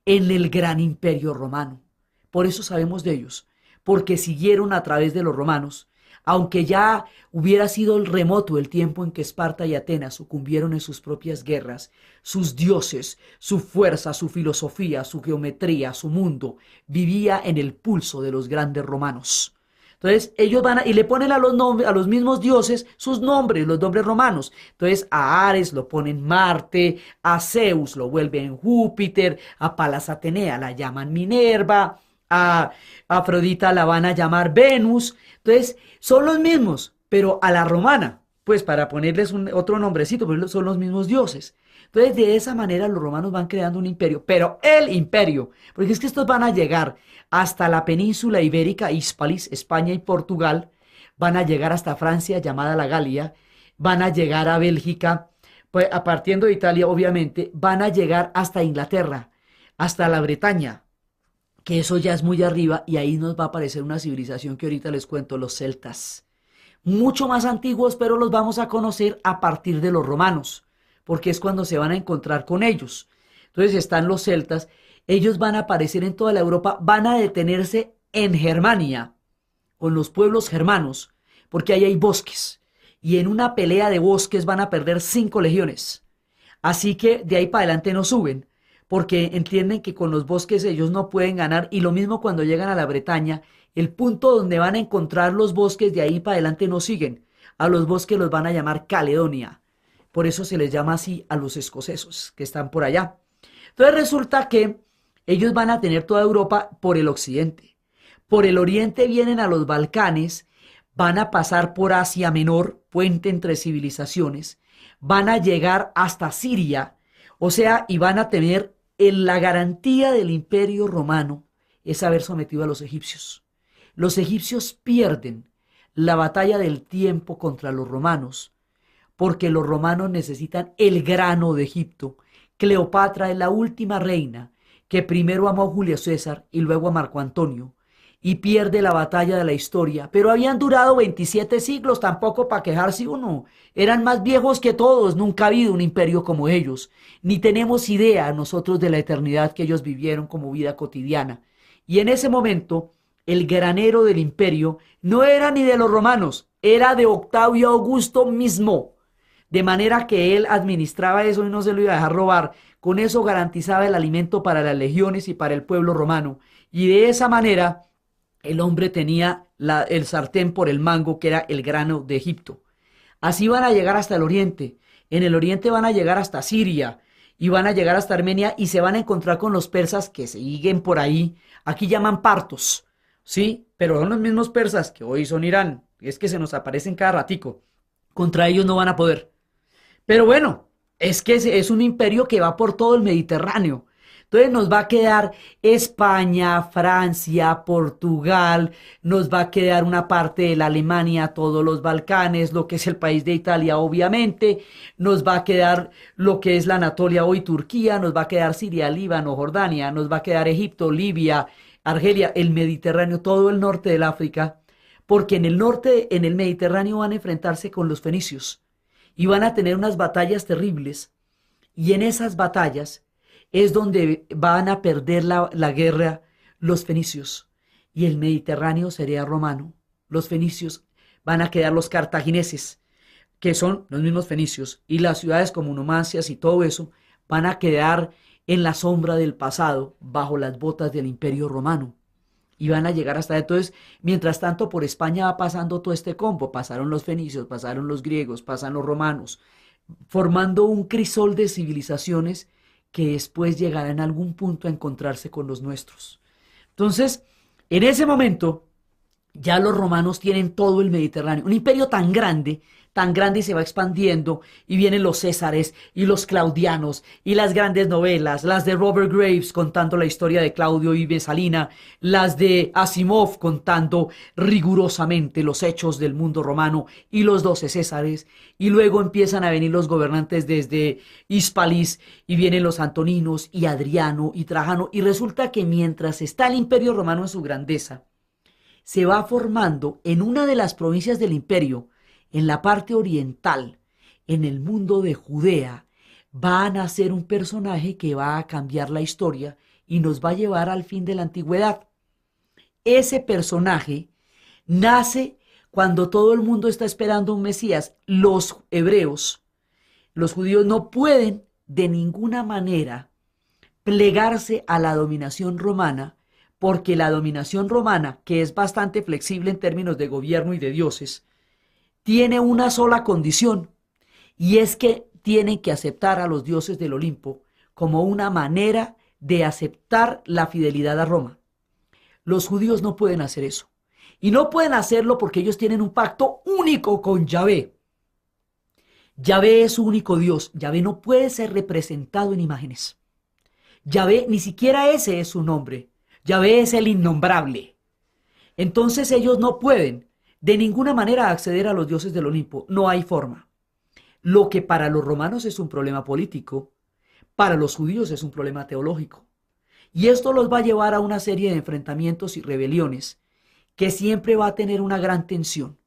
en el gran imperio romano. Por eso sabemos de ellos, porque siguieron a través de los romanos, aunque ya hubiera sido el remoto el tiempo en que Esparta y Atenas sucumbieron en sus propias guerras, sus dioses, su fuerza, su filosofía, su geometría, su mundo, vivía en el pulso de los grandes romanos. Entonces ellos y le ponen a los mismos dioses sus nombres, los nombres romanos. Entonces a Ares lo ponen Marte, a Zeus lo vuelven Júpiter, a Palas Atenea la llaman Minerva, a Afrodita la van a llamar Venus. Entonces son los mismos, pero a la romana, pues para ponerles otro nombrecito, pero son los mismos dioses. Entonces de esa manera los romanos van creando un imperio, pero el imperio, porque es que estos van a llegar hasta la península ibérica, Hispalis, España y Portugal, van a llegar hasta Francia, llamada la Galia, van a llegar a Bélgica, pues partiendo de Italia obviamente, van a llegar hasta Inglaterra, hasta la Bretaña, que eso ya es muy arriba, y ahí nos va a aparecer una civilización que ahorita les cuento, los celtas. Mucho más antiguos, pero los vamos a conocer a partir de los romanos, porque es cuando se van a encontrar con ellos. Entonces están los celtas, ellos van a aparecer en toda la Europa, van a detenerse en Germania, con los pueblos germanos, porque ahí hay bosques, y en una pelea de bosques van a perder 5 legiones. Así que de ahí para adelante no suben, porque entienden que con los bosques ellos no pueden ganar, y lo mismo cuando llegan a la Bretaña, el punto donde van a encontrar los bosques, de ahí para adelante no siguen. A los bosques los van a llamar Caledonia. Por eso se les llama así a los escoceses que están por allá. Entonces resulta que ellos van a tener toda Europa por el occidente. Por el oriente vienen a los Balcanes, van a pasar por Asia Menor, puente entre civilizaciones, van a llegar hasta Siria, o sea, y van a tener la garantía del imperio romano es haber sometido a los egipcios. Los egipcios pierden la batalla del tiempo contra los romanos, porque los romanos necesitan el grano de Egipto. Cleopatra es la última reina que primero amó a Julio César y luego a Marco Antonio, y pierde la batalla de la historia. Pero habían durado 27 siglos, tampoco para quejarse uno. Eran más viejos que todos, nunca ha habido un imperio como ellos. Ni tenemos idea nosotros de la eternidad que ellos vivieron como vida cotidiana. Y en ese momento, el granero del imperio no era ni de los romanos, era de Octavio Augusto mismo. De manera que él administraba eso y no se lo iba a dejar robar. Con eso garantizaba el alimento para las legiones y para el pueblo romano. Y de esa manera el hombre tenía el sartén por el mango, que era el grano de Egipto. Así van a llegar hasta el oriente. En el oriente van a llegar hasta Siria y van a llegar hasta Armenia, y se van a encontrar con los persas que siguen por ahí. Aquí llaman partos, ¿sí? Pero son los mismos persas que hoy son Irán. Es que se nos aparecen cada ratico. Contra ellos no van a poder. Pero bueno, es que es un imperio que va por todo el Mediterráneo. Entonces nos va a quedar España, Francia, Portugal, nos va a quedar una parte de la Alemania, todos los Balcanes, lo que es el país de Italia, obviamente, nos va a quedar lo que es la Anatolia, hoy Turquía, nos va a quedar Siria, Líbano, Jordania, nos va a quedar Egipto, Libia, Argelia, el Mediterráneo, todo el norte del África, porque en el norte, en el Mediterráneo, van a enfrentarse con los fenicios y van a tener unas batallas terribles, y en esas batallas es donde van a perder la guerra los fenicios, y el Mediterráneo sería romano. Los fenicios van a quedar los cartagineses, que son los mismos fenicios, y las ciudades como Numancias y todo eso van a quedar en la sombra del pasado, bajo las botas del imperio romano, y van a llegar hasta entonces. Mientras tanto, por España va pasando todo este combo. Pasaron los fenicios, pasaron los griegos, pasan los romanos, formando un crisol de civilizaciones que después llegará en algún punto a encontrarse con los nuestros. Entonces, en ese momento, ya los romanos tienen todo el Mediterráneo, un imperio tan grande y se va expandiendo y vienen los Césares y los Claudianos y las grandes novelas, las de Robert Graves contando la historia de Claudio y Mesalina, las de Asimov contando rigurosamente los hechos del mundo romano y los 12 Césares, y luego empiezan a venir los gobernantes desde Hispalis y vienen los Antoninos y Adriano y Trajano, y resulta que mientras está el imperio romano en su grandeza, se va formando en una de las provincias del imperio, en la parte oriental, en el mundo de Judea, va a nacer un personaje que va a cambiar la historia y nos va a llevar al fin de la antigüedad. Ese personaje nace cuando todo el mundo está esperando un Mesías. Los hebreos, los judíos no pueden de ninguna manera plegarse a la dominación romana, porque la dominación romana, que es bastante flexible en términos de gobierno y de dioses, tiene una sola condición, y es que tienen que aceptar a los dioses del Olimpo como una manera de aceptar la fidelidad a Roma. Los judíos no pueden hacer eso. Y no pueden hacerlo porque ellos tienen un pacto único con Yahvé. Yahvé es su único Dios. Yahvé no puede ser representado en imágenes. Yahvé, ni siquiera ese es su nombre. Yahvé es el innombrable. Entonces ellos no pueden de ninguna manera acceder a los dioses del Olimpo. No hay forma. Lo que para los romanos es un problema político, para los judíos es un problema teológico. Y esto los va a llevar a una serie de enfrentamientos y rebeliones que siempre va a tener una gran tensión.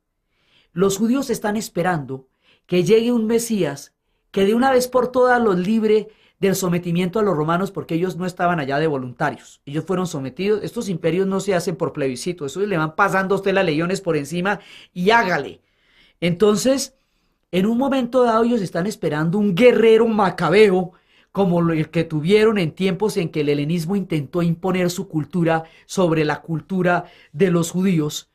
Los judíos están esperando que llegue un Mesías que de una vez por todas los libre del sometimiento a los romanos, porque ellos no estaban allá de voluntarios. Ellos fueron sometidos. Estos imperios no se hacen por plebiscito. Eso le van pasando a usted las legiones por encima y hágale. Entonces, en un momento dado, ellos están esperando un guerrero macabeo como el que tuvieron en tiempos en que el helenismo intentó imponer su cultura sobre la cultura de los judíos.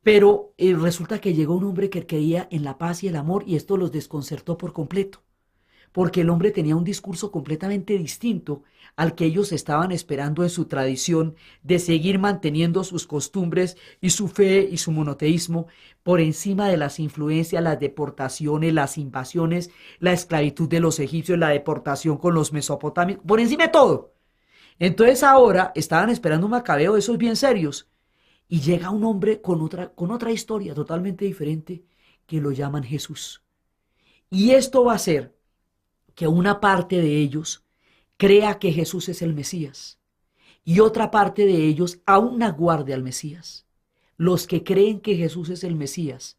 Pero resulta que llegó un hombre que creía en la paz y el amor, y esto los desconcertó por completo, porque el hombre tenía un discurso completamente distinto al que ellos estaban esperando en su tradición de seguir manteniendo sus costumbres y su fe y su monoteísmo por encima de las influencias, las deportaciones, las invasiones, la esclavitud de los egipcios, la deportación con los mesopotamios, por encima de todo. Entonces ahora estaban esperando un macabeo de esos bien serios, y llega un hombre con otra historia totalmente diferente, que lo llaman Jesús. Y esto va a hacer que una parte de ellos crea que Jesús es el Mesías y otra parte de ellos aún aguarde al Mesías. Los que creen que Jesús es el Mesías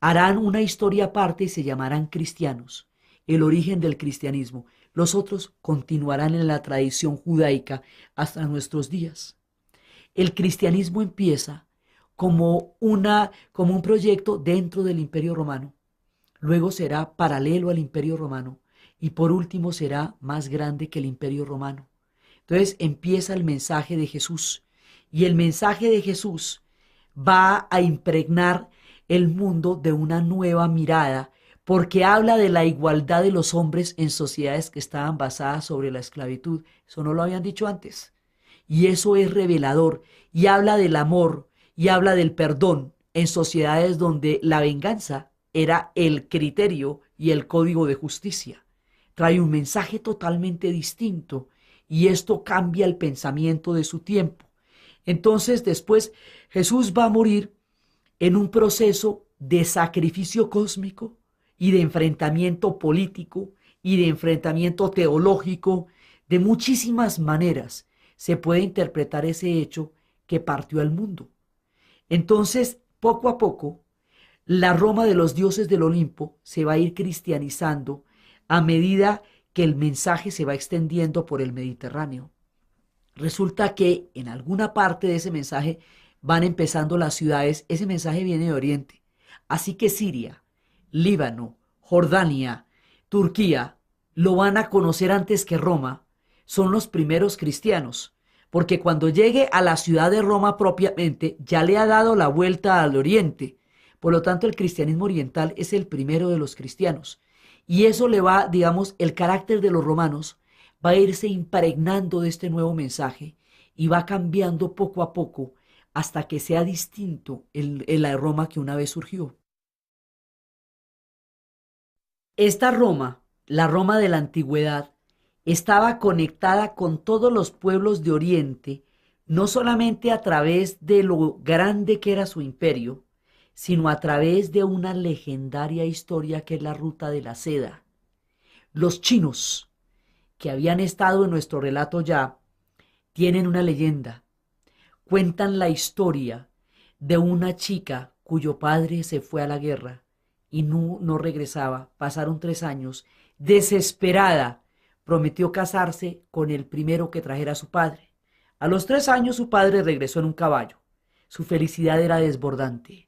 harán una historia aparte y se llamarán cristianos, el origen del cristianismo. Los otros continuarán en la tradición judaica hasta nuestros días. El cristianismo empieza como un proyecto dentro del Imperio Romano, luego será paralelo al Imperio Romano, y por último será más grande que el Imperio Romano. Entonces empieza el mensaje de Jesús, y el mensaje de Jesús va a impregnar el mundo de una nueva mirada, porque habla de la igualdad de los hombres en sociedades que estaban basadas sobre la esclavitud. Eso no lo habían dicho antes. Y eso es revelador, y habla del amor, y habla del perdón en sociedades donde la venganza era el criterio y el código de justicia. Trae un mensaje totalmente distinto, y esto cambia el pensamiento de su tiempo. Entonces después Jesús va a morir en un proceso de sacrificio cósmico y de enfrentamiento político y de enfrentamiento teológico. De muchísimas maneras se puede interpretar ese hecho que partió al mundo. Entonces, poco a poco, la Roma de los dioses del Olimpo se va a ir cristianizando a medida que el mensaje se va extendiendo por el Mediterráneo. Resulta que en alguna parte de ese mensaje van empezando las ciudades. Ese mensaje viene de Oriente. Así que Siria, Líbano, Jordania, Turquía lo van a conocer antes que Roma. Son los primeros cristianos, porque cuando llegue a la ciudad de Roma propiamente, ya le ha dado la vuelta al Oriente. Por lo tanto, el cristianismo oriental es el primero de los cristianos. Y eso le va, digamos, el carácter de los romanos va a irse impregnando de este nuevo mensaje y va cambiando poco a poco hasta que sea distinto la Roma que una vez surgió. Esta Roma, la Roma de la antigüedad, estaba conectada con todos los pueblos de Oriente, no solamente a través de lo grande que era su imperio, sino a través de una legendaria historia que es la ruta de la seda. Los chinos, que habían estado en nuestro relato ya, tienen una leyenda. Cuentan la historia de una chica cuyo padre se fue a la guerra y no regresaba. Pasaron 3 años. Desesperada, prometió casarse con el primero que trajera a su padre. A los 3 años su padre regresó en un caballo. Su felicidad era desbordante.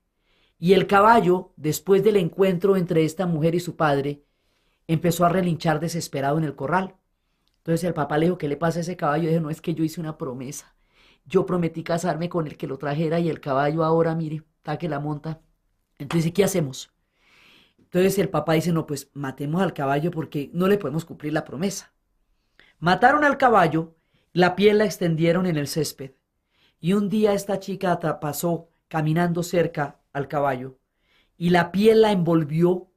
Y el caballo, después del encuentro entre esta mujer y su padre, empezó a relinchar desesperado en el corral. Entonces el papá le dijo: ¿qué le pasa a ese caballo? Y dijo: no, es que yo hice una promesa. Yo prometí casarme con el que lo trajera y el caballo ahora, mire, está que la monta. Entonces, ¿qué hacemos? Entonces el papá dice: no, pues matemos al caballo porque no le podemos cumplir la promesa. Mataron al caballo, la piel la extendieron en el césped. Y un día esta chica pasó caminando cerca al caballo y la piel la envolvió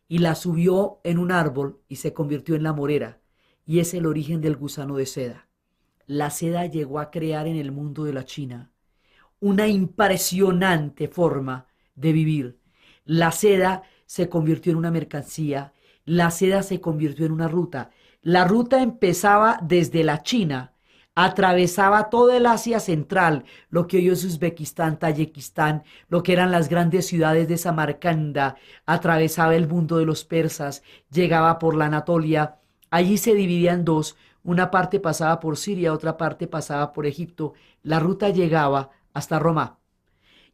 y la subió en un árbol y se convirtió en la morera. Y es el origen del gusano de seda. La seda llegó a crear en el mundo de la China una impresionante forma de vivir. La seda se convirtió en una mercancía, la seda se convirtió en una ruta. La ruta empezaba desde la China, atravesaba toda el Asia Central, lo que hoy es Uzbekistán, Tayikistán, lo que eran las grandes ciudades de Samarcanda, atravesaba el mundo de los persas, llegaba por la Anatolia. Allí se dividía en dos: una parte pasaba por Siria, otra parte pasaba por Egipto. La ruta llegaba hasta Roma.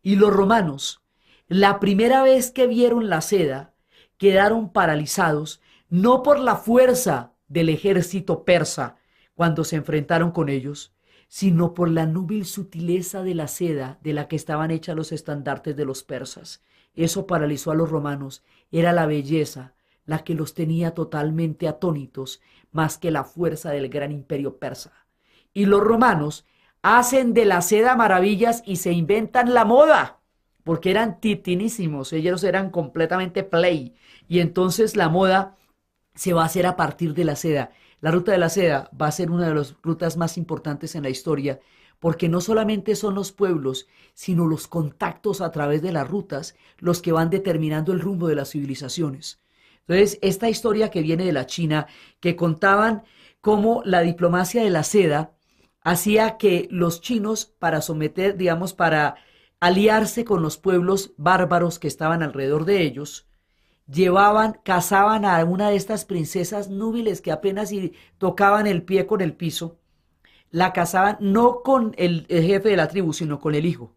Y los romanos, la primera vez que vieron la seda, quedaron paralizados, no por la fuerza del ejército persa cuando se enfrentaron con ellos, sino por la núbil sutileza de la seda de la que estaban hechas los estandartes de los persas. Eso paralizó a los romanos. Era la belleza la que los tenía totalmente atónitos, más que la fuerza del gran imperio persa. Y los romanos hacen de la seda maravillas y se inventan la moda, porque eran titinísimos, ellos eran completamente play, y entonces la moda se va a hacer a partir de la seda. La ruta de la seda va a ser una de las rutas más importantes en la historia, porque no solamente son los pueblos, sino los contactos a través de las rutas los que van determinando el rumbo de las civilizaciones. Entonces, esta historia que viene de la China, que contaban cómo la diplomacia de la seda hacía que los chinos, para someter, digamos, para aliarse con los pueblos bárbaros que estaban alrededor de ellos, cazaban a una de estas princesas núbiles que apenas si tocaban el pie con el piso, la cazaban no con el jefe de la tribu, sino con el hijo.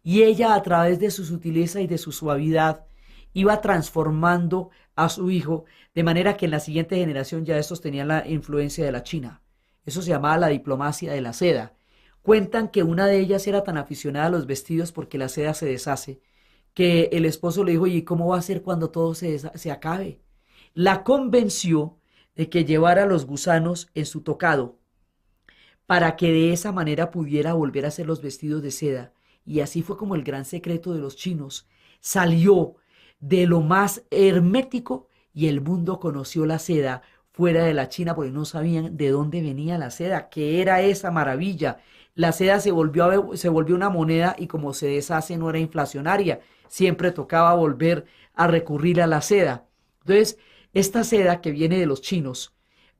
Y ella, a través de su sutileza y de su suavidad, iba transformando a su hijo, de manera que en la siguiente generación ya estos tenían la influencia de la China. Eso se llamaba la diplomacia de la seda. Cuentan que una de ellas era tan aficionada a los vestidos porque la seda se deshace, que el esposo le dijo: ¿y cómo va a ser cuando todo se acabe? La convenció de que llevara los gusanos en su tocado, para que de esa manera pudiera volver a hacer los vestidos de seda. Y así fue como el gran secreto de los chinos salió de lo más hermético y el mundo conoció la seda fuera de la China, porque no sabían de dónde venía la seda, qué era esa maravilla. La seda se volvió una moneda y como se deshace no era inflacionaria, siempre tocaba volver a recurrir a la seda. Entonces, esta seda que viene de los chinos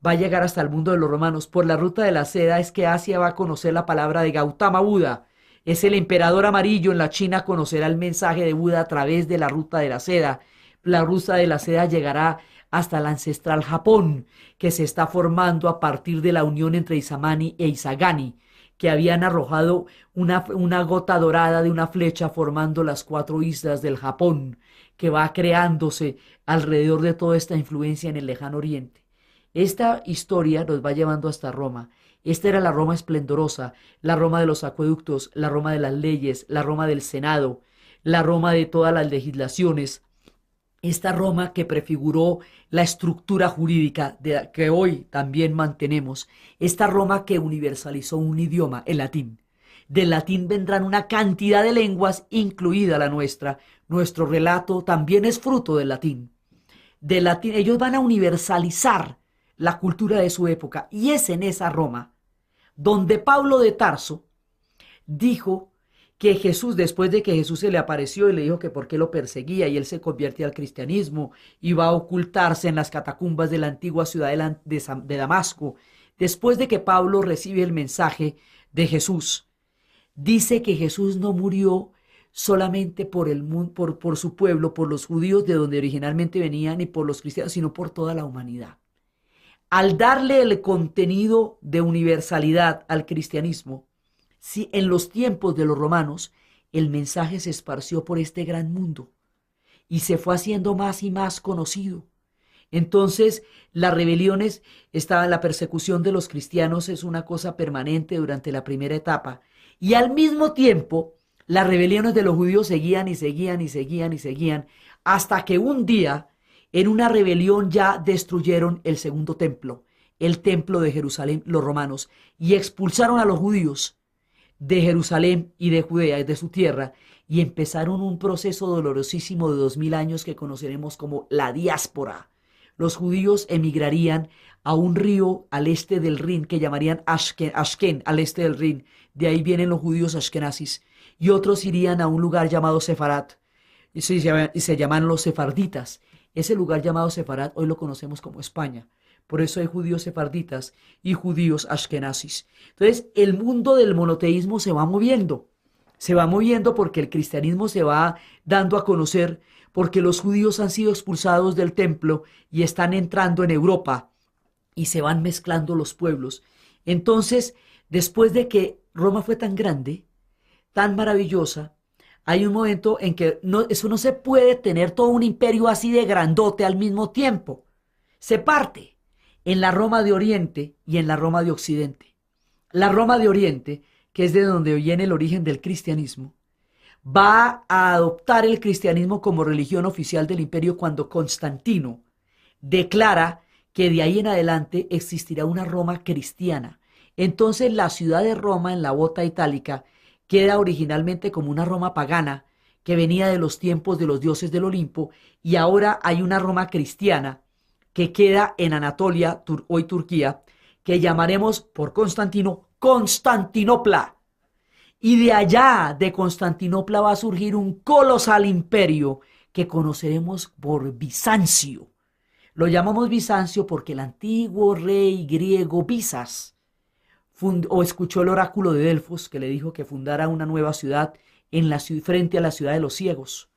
va a llegar hasta el mundo de los romanos. Por la ruta de la seda es que Asia va a conocer la palabra de Gautama Buda. Es el emperador amarillo en la China, conocerá el mensaje de Buda a través de la ruta de la seda. La ruta de la seda llegará hasta el ancestral Japón, que se está formando a partir de la unión entre Isamani e Isagani, que habían arrojado una gota dorada de una flecha formando las 4 islas del Japón, que va creándose alrededor de toda esta influencia en el lejano oriente. Esta historia nos va llevando hasta Roma. Esta era la Roma esplendorosa, la Roma de los acueductos, la Roma de las leyes, la Roma del Senado, la Roma de todas las legislaciones. Esta Roma que prefiguró la estructura jurídica que hoy también mantenemos. Esta Roma que universalizó un idioma, el latín. Del latín vendrán una cantidad de lenguas, incluida la nuestra. Nuestro relato también es fruto del latín. Del latín, ellos van a universalizar la cultura de su época. Y es en esa Roma donde Pablo de Tarso dijo que Jesús, después de que Jesús se le apareció y le dijo que por qué lo perseguía y él se convierte al cristianismo y va a ocultarse en las catacumbas de la antigua ciudad de Damasco, después de que Pablo recibe el mensaje de Jesús, dice que Jesús no murió solamente por el mundo, por su pueblo, por los judíos de donde originalmente venían y por los cristianos, sino por toda la humanidad. Al darle el contenido de universalidad al cristianismo, si en los tiempos de los romanos el mensaje se esparció por este gran mundo y se fue haciendo más y más conocido. Entonces, las rebeliones estaban, la persecución de los cristianos es una cosa permanente durante la primera etapa. Y al mismo tiempo, las rebeliones de los judíos seguían y seguían y seguían y seguían, hasta que un día, en una rebelión ya destruyeron el segundo templo, el templo de Jerusalén, los romanos, y expulsaron a los judíos de Jerusalén y de Judea y de su tierra, y empezaron un proceso dolorosísimo de 2000 años que conoceremos como la diáspora. Los judíos emigrarían a un río al este del Rin que llamarían Ashken, al este del Rin. De ahí vienen los judíos ashkenazis. Y otros irían a un lugar llamado Sefarat y se llaman los sefarditas. Ese lugar llamado Sefarat hoy lo conocemos como España. Por eso hay judíos sefarditas y judíos ashkenazis. Entonces el mundo del monoteísmo se va moviendo. Se va moviendo porque el cristianismo se va dando a conocer, porque los judíos han sido expulsados del templo y están entrando en Europa y se van mezclando los pueblos. Entonces, después de que Roma fue tan grande, tan maravillosa, hay un momento en que eso no se puede tener todo un imperio así de grandote al mismo tiempo. Se parte en la Roma de Oriente y en la Roma de Occidente. La Roma de Oriente, que es de donde viene el origen del cristianismo, va a adoptar el cristianismo como religión oficial del imperio cuando Constantino declara que de ahí en adelante existirá una Roma cristiana. Entonces la ciudad de Roma en la bota itálica queda originalmente como una Roma pagana que venía de los tiempos de los dioses del Olimpo, y ahora hay una Roma cristiana que queda en Anatolia, hoy Turquía, que llamaremos por Constantino Constantinopla. Y de allá, de Constantinopla, va a surgir un colosal imperio que conoceremos por Bizancio. Lo llamamos Bizancio porque el antiguo rey griego Bizas escuchó el oráculo de Delfos que le dijo que fundara una nueva ciudad frente a la ciudad de los ciegos.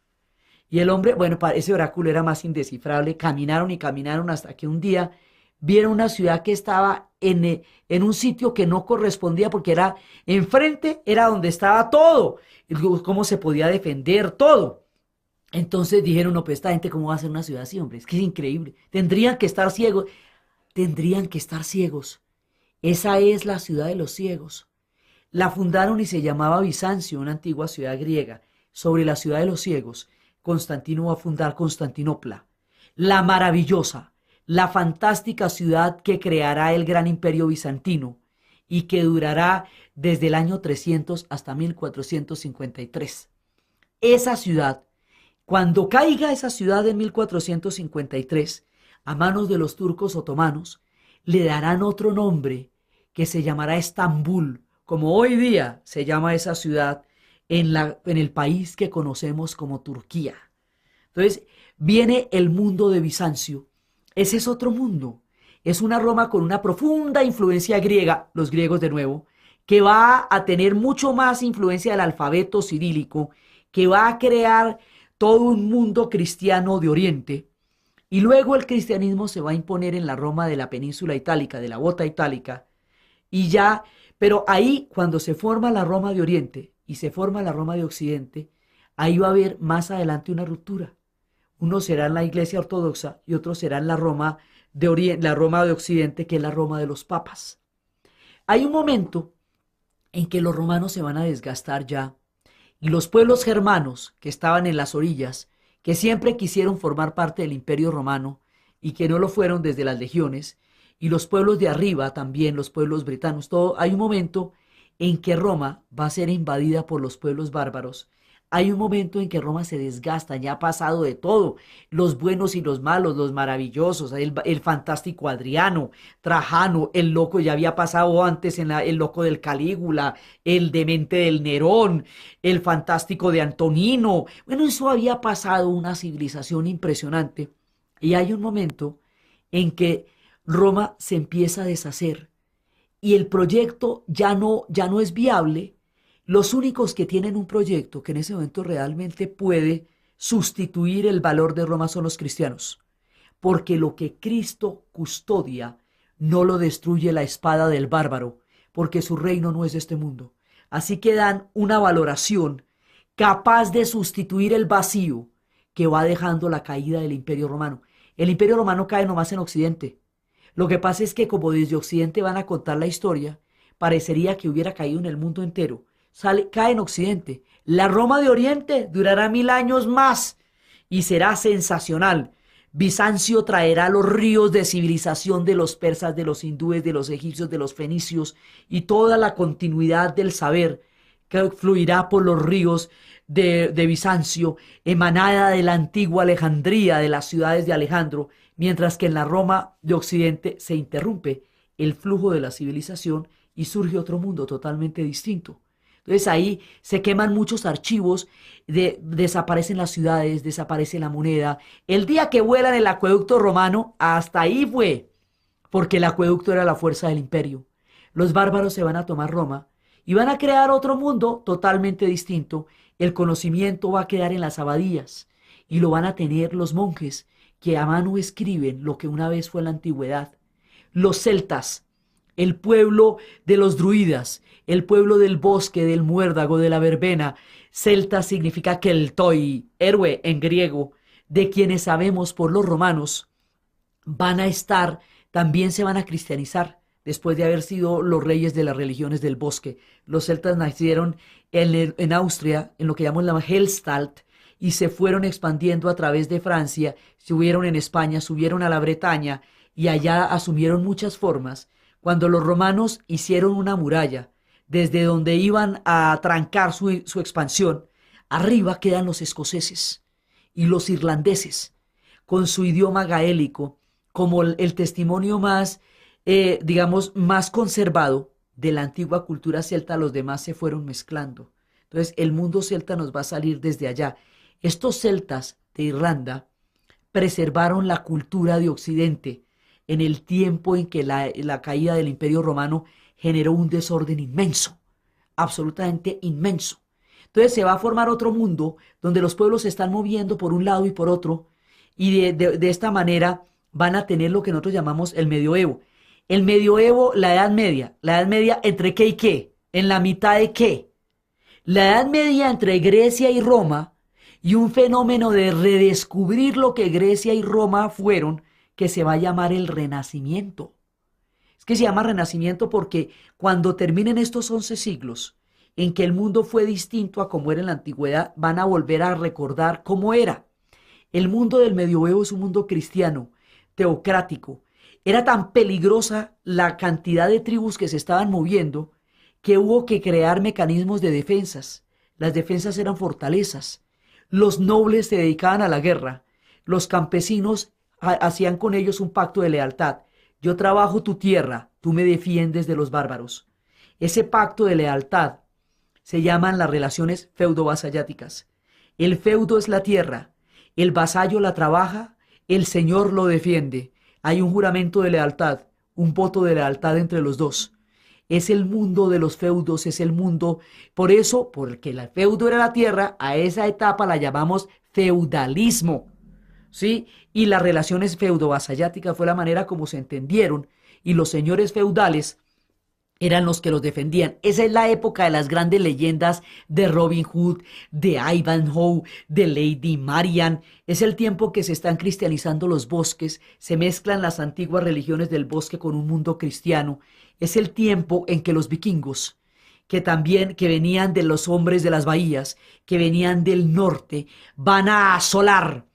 Y el hombre, bueno, ese oráculo era más indescifrable, caminaron y caminaron hasta que un día vieron una ciudad que estaba en un sitio que no correspondía porque era enfrente, era donde estaba todo, cómo se podía defender todo. Entonces dijeron, no, pues esta gente cómo va a hacer una ciudad así, hombre, es que es increíble, tendrían que estar ciegos, tendrían que estar ciegos. Esa es la ciudad de los ciegos. La fundaron y se llamaba Bizancio, una antigua ciudad griega. Sobre la ciudad de los ciegos, Constantino va a fundar Constantinopla, la maravillosa, la fantástica ciudad que creará el gran imperio bizantino y que durará desde el año 300 hasta 1453. Esa ciudad, cuando caiga esa ciudad en 1453, a manos de los turcos otomanos, le darán otro nombre que se llamará Estambul, como hoy día se llama esa ciudad en el país que conocemos como Turquía. Entonces, viene el mundo de Bizancio. Ese es otro mundo. Es una Roma con una profunda influencia griega, los griegos de nuevo, que va a tener mucho más influencia del alfabeto cirílico, que va a crear todo un mundo cristiano de Oriente. Y luego el cristianismo se va a imponer en la Roma de la península itálica, de la bota itálica. Y ya, pero ahí cuando se forma la Roma de Oriente y se forma la Roma de Occidente, ahí va a haber más adelante una ruptura. Uno será en la Iglesia Ortodoxa y otro será en la Roma de Occidente, que es la Roma de los papas. Hay un momento en que los romanos se van a desgastar ya, y los pueblos germanos que estaban en las orillas, que siempre quisieron formar parte del Imperio Romano y que no lo fueron desde las legiones, y los pueblos de arriba también, los pueblos britanos, todo, hay un momento en que Roma va a ser invadida por los pueblos bárbaros. Hay un momento en que Roma se desgasta, ya ha pasado de todo, los buenos y los malos, los maravillosos, el fantástico Adriano, Trajano, el loco ya había pasado antes el loco del Calígula, el demente del Nerón, el fantástico de Antonino. Bueno, eso había pasado una civilización impresionante. Y hay un momento en que Roma se empieza a deshacer y el proyecto ya no es viable. Los únicos que tienen un proyecto que en ese momento realmente puede sustituir el valor de Roma son los cristianos, porque lo que Cristo custodia no lo destruye la espada del bárbaro, porque su reino no es de este mundo. Así que dan una valoración capaz de sustituir el vacío que va dejando la caída del Imperio Romano. El Imperio Romano cae nomás en Occidente. Lo que pasa es que como desde Occidente van a contar la historia, parecería que hubiera caído en el mundo entero. Cae en Occidente. La Roma de Oriente durará 1000 años más y será sensacional. Bizancio traerá los ríos de civilización de los persas, de los hindúes, de los egipcios, de los fenicios y toda la continuidad del saber que fluirá por los ríos de Bizancio, emanada de la antigua Alejandría, de las ciudades de Alejandro, mientras que en la Roma de Occidente se interrumpe el flujo de la civilización y surge otro mundo totalmente distinto. Entonces ahí se queman muchos archivos, desaparecen las ciudades, desaparece la moneda. El día que vuelan el acueducto romano, hasta ahí fue, porque el acueducto era la fuerza del imperio. Los bárbaros se van a tomar Roma y van a crear otro mundo totalmente distinto. El conocimiento va a quedar en las abadías y lo van a tener los monjes que a mano escriben lo que una vez fue la antigüedad. Los celtas, el pueblo de los druidas, el pueblo del bosque, del muérdago, de la verbena. Celta significa keltoi, héroe en griego, de quienes sabemos por los romanos, van a estar, también se van a cristianizar después de haber sido los reyes de las religiones del bosque. Los celtas nacieron en Austria, en lo que llamamos la Hellstatt, y se fueron expandiendo a través de Francia, subieron en España, subieron a la Bretaña, y allá asumieron muchas formas. Cuando los romanos hicieron una muralla, desde donde iban a trancar su expansión, arriba quedan los escoceses y los irlandeses, con su idioma gaélico, como el testimonio más, digamos, más conservado de la antigua cultura celta. Los demás se fueron mezclando. Entonces el mundo celta nos va a salir desde allá. Estos celtas de Irlanda preservaron la cultura de Occidente en el tiempo en que la caída del Imperio Romano generó un desorden inmenso, absolutamente inmenso. Entonces se va a formar otro mundo donde los pueblos se están moviendo por un lado y por otro, y de esta manera van a tener lo que nosotros llamamos el medioevo. El medioevo, la Edad Media, ¿entre qué y qué? ¿En la mitad de qué? La Edad Media entre Grecia y Roma, y un fenómeno de redescubrir lo que Grecia y Roma fueron, que se va a llamar el Renacimiento. Es que se llama Renacimiento porque cuando terminen estos 11 siglos, en que el mundo fue distinto a como era en la antigüedad, van a volver a recordar cómo era. El mundo del medioevo es un mundo cristiano, teocrático. Era tan peligrosa la cantidad de tribus que se estaban moviendo que hubo que crear mecanismos de defensas. Las defensas eran fortalezas. Los nobles se dedicaban a la guerra. Los campesinos hacían con ellos un pacto de lealtad. Yo trabajo tu tierra, tú me defiendes de los bárbaros. Ese pacto de lealtad se llaman las relaciones feudo-vasalláticas. El feudo es la tierra, el vasallo la trabaja, el señor lo defiende. Hay un juramento de lealtad, un voto de lealtad entre los dos. Es el mundo de los feudos, es el mundo. Por eso, porque el feudo era la tierra, a esa etapa la llamamos feudalismo, ¿sí? Y las relaciones feudo-vasalláticas fue la manera como se entendieron, y los señores feudales eran los que los defendían. Esa es la época de las grandes leyendas de Robin Hood, de Ivanhoe, de Lady Marian. Es el tiempo que se están cristianizando los bosques, se mezclan las antiguas religiones del bosque con un mundo cristiano. Es el tiempo en que los vikingos, que venían de los hombres de las bahías, que venían del norte, van a asolar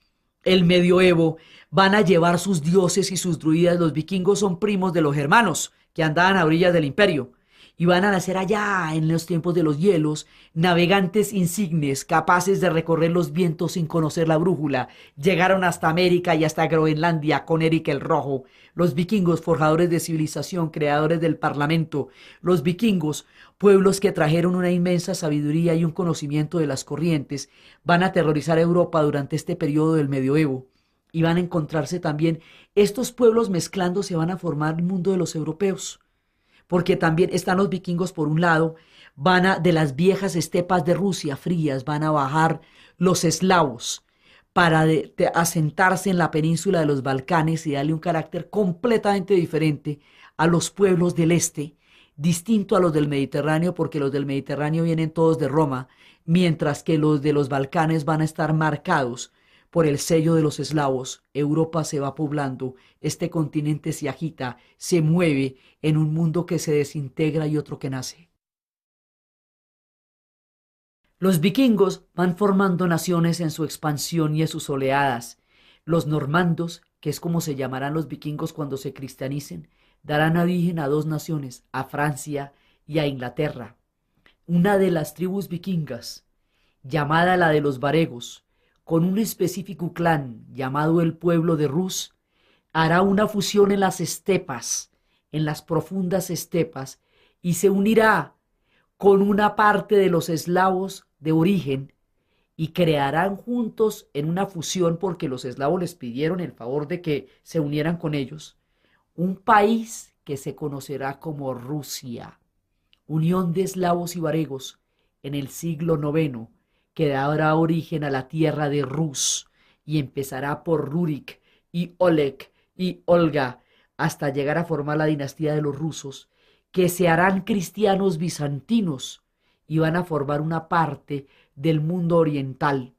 el medioevo, van a llevar sus dioses y sus druidas. Los vikingos son primos de los germanos, que andaban a orillas del imperio, y van a nacer allá en los tiempos de los hielos, navegantes insignes, capaces de recorrer los vientos sin conocer la brújula. Llegaron hasta América y hasta Groenlandia con Eric el Rojo. Los vikingos, forjadores de civilización, creadores del parlamento. Los vikingos, pueblos que trajeron una inmensa sabiduría y un conocimiento de las corrientes, van a aterrorizar a Europa durante este periodo del medioevo. Y van a encontrarse también estos pueblos mezclándose, van a formar el mundo de los europeos. Porque también están los vikingos por un lado, de las viejas estepas de Rusia frías, van a bajar los eslavos para asentarse en la península de los Balcanes y darle un carácter completamente diferente a los pueblos del este, distinto a los del Mediterráneo, porque los del Mediterráneo vienen todos de Roma, mientras que los de los Balcanes van a estar marcados por el sello de los eslavos. Europa se va poblando, este continente se agita, se mueve en un mundo que se desintegra y otro que nace. Los vikingos van formando naciones en su expansión y en sus oleadas. Los normandos, que es como se llamarán los vikingos cuando se cristianicen, darán origen a dos naciones, a Francia y a Inglaterra. Una de las tribus vikingas, llamada la de los varegos, con un específico clan llamado el pueblo de Rus, hará una fusión en las estepas, en las profundas estepas, y se unirá con una parte de los eslavos de origen y crearán juntos en una fusión, porque los eslavos les pidieron el favor de que se unieran con ellos, un país que se conocerá como Rusia, unión de eslavos y varegos en el siglo IX, que dará origen a la tierra de Rus y empezará por Rurik y Oleg y Olga hasta llegar a formar la dinastía de los rusos, que se harán cristianos bizantinos y van a formar una parte del mundo oriental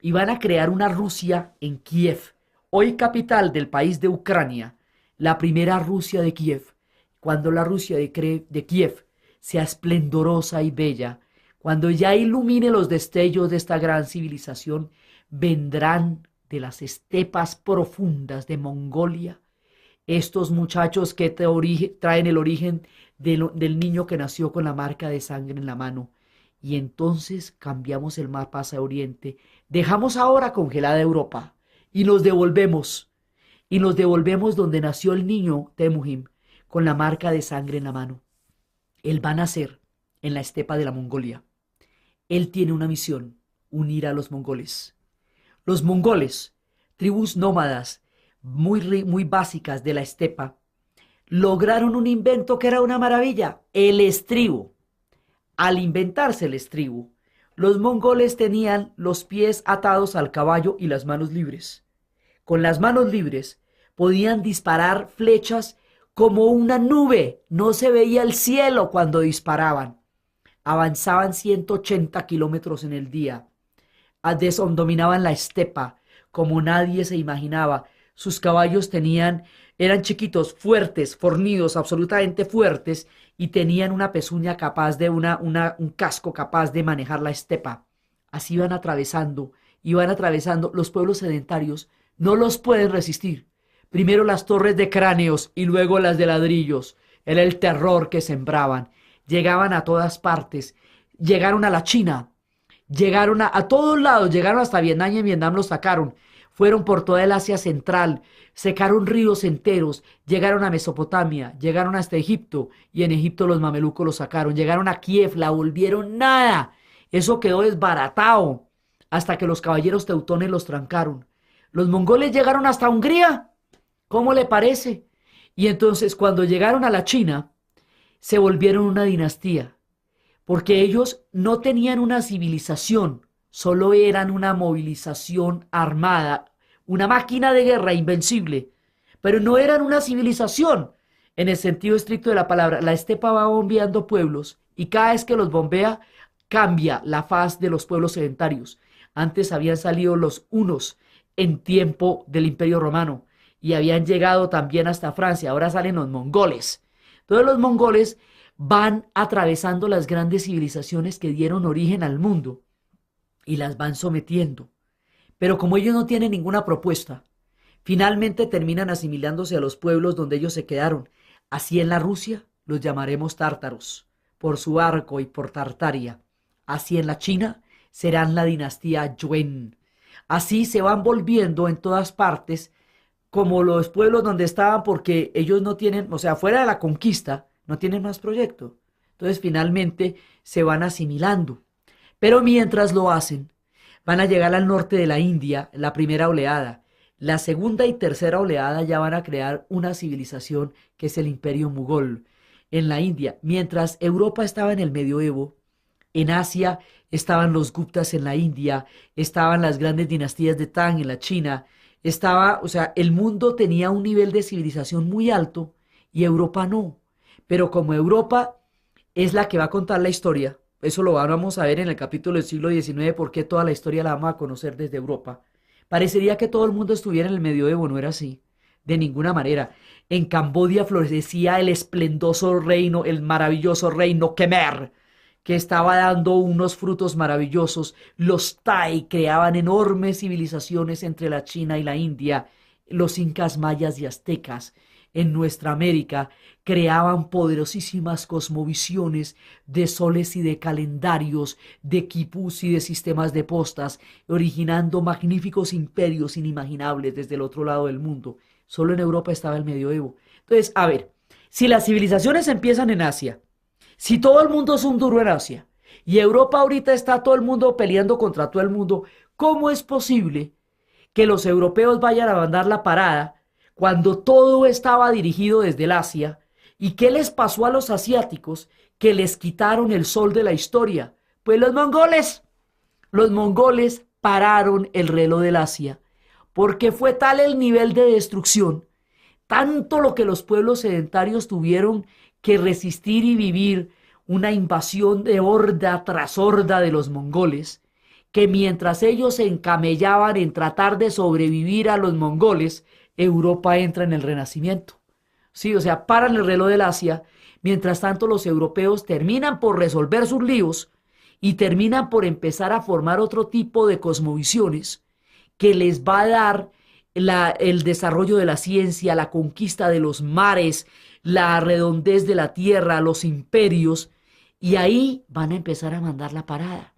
y van a crear una Rusia en Kiev, hoy capital del país de Ucrania, la primera Rusia de Kiev. Cuando la Rusia de Kiev sea esplendorosa y bella, cuando ya ilumine los destellos de esta gran civilización, vendrán de las estepas profundas de Mongolia estos muchachos que traen el origen del niño que nació con la marca de sangre en la mano. Y entonces cambiamos el mapa hacia Oriente, dejamos ahora congelada Europa y nos devolvemos. Y nos devolvemos donde nació el niño Temujin con la marca de sangre en la mano. Él va a nacer en la estepa de la Mongolia. Él tiene una misión: unir a los mongoles. Los mongoles, tribus nómadas muy básicas de la estepa, lograron un invento que era una maravilla: el estribo. Al inventarse el estribo, los mongoles tenían los pies atados al caballo y las manos libres. Con las manos libres podían disparar flechas como una nube, no se veía el cielo cuando disparaban. Avanzaban 180 kilómetros en el día. Dominaban la estepa como nadie se imaginaba. Sus caballos eran chiquitos, fuertes, fornidos, absolutamente fuertes, y tenían una pezuña capaz de un casco capaz de manejar la estepa. Así iban atravesando. Los pueblos sedentarios no los pueden resistir. Primero las torres de cráneos y luego las de ladrillos. Era el terror que sembraban. Llegaban a todas partes. Llegaron a la China. Llegaron a todos lados. Llegaron hasta Vietnam y en Vietnam los sacaron. Fueron por toda el Asia Central. Secaron ríos enteros. Llegaron a Mesopotamia. Llegaron hasta Egipto. Y en Egipto los mamelucos los sacaron. Llegaron a Kiev. La volvieron nada. Eso quedó desbaratado. Hasta que los caballeros teutones los trancaron. Los mongoles llegaron hasta Hungría. ¿Cómo le parece? Y entonces cuando llegaron a la China, se volvieron una dinastía, porque ellos no tenían una civilización, solo eran una movilización armada, una máquina de guerra invencible, pero no eran una civilización en el sentido estricto de la palabra. La estepa va bombeando pueblos y cada vez que los bombea cambia la faz de los pueblos sedentarios. Antes habían salido los hunos en tiempo del Imperio Romano y habían llegado también hasta Francia. Ahora salen los mongoles. Todos los mongoles van atravesando las grandes civilizaciones que dieron origen al mundo y las van sometiendo. Pero como ellos no tienen ninguna propuesta, finalmente terminan asimilándose a los pueblos donde ellos se quedaron. Así en la Rusia los llamaremos tártaros. por su arco y por Tartaria. Así en la China serán la dinastía Yuan. Así se van volviendo en todas partes como los pueblos donde estaban porque ellos no tienen, o sea, fuera de la conquista, no tienen más proyecto. Entonces finalmente se van asimilando. Pero mientras lo hacen, van a llegar al norte de la India, la primera oleada. La segunda y tercera oleada ya van a crear una civilización que es el Imperio Mogol en la India. Mientras Europa estaba en el medioevo, en Asia estaban los Guptas en la India, estaban las grandes dinastías de Tang en la China, estaba, o sea, el mundo tenía un nivel de civilización muy alto y Europa no. Pero como Europa es la que va a contar la historia, eso lo vamos a ver en el capítulo del siglo XIX, porque toda la historia la vamos a conocer desde Europa. Parecería que todo el mundo estuviera en el medioevo, no era así, de ninguna manera. En Camboya florecía el esplendoso reino, el maravilloso reino Khmer, que estaba dando unos frutos maravillosos. Los Tai creaban enormes civilizaciones entre la China y la India. Los incas mayas y aztecas en nuestra América creaban poderosísimas cosmovisiones de soles y de calendarios, de quipus y de sistemas de postas, originando magníficos imperios inimaginables desde el otro lado del mundo. Solo en Europa estaba el medioevo. Entonces, a ver, si las civilizaciones empiezan en Asia, si todo el mundo es un duro en Asia y Europa ahorita está todo el mundo peleando contra todo el mundo, ¿cómo es posible que los europeos vayan a mandar la parada cuando todo estaba dirigido desde el Asia? ¿Y qué les pasó a los asiáticos que les quitaron el sol de la historia? Pues los mongoles pararon el reloj del Asia, porque fue tal el nivel de destrucción, tanto lo que los pueblos sedentarios tuvieron que resistir y vivir una invasión de horda tras horda de los mongoles, que mientras ellos se encamellaban en tratar de sobrevivir a los mongoles, Europa entra en el Renacimiento. Sí, o sea, paran el reloj del Asia, mientras tanto los europeos terminan por resolver sus líos y terminan por empezar a formar otro tipo de cosmovisiones que les va a dar el desarrollo de la ciencia, la conquista de los mares, la redondez de la tierra, los imperios, y ahí van a empezar a mandar la parada.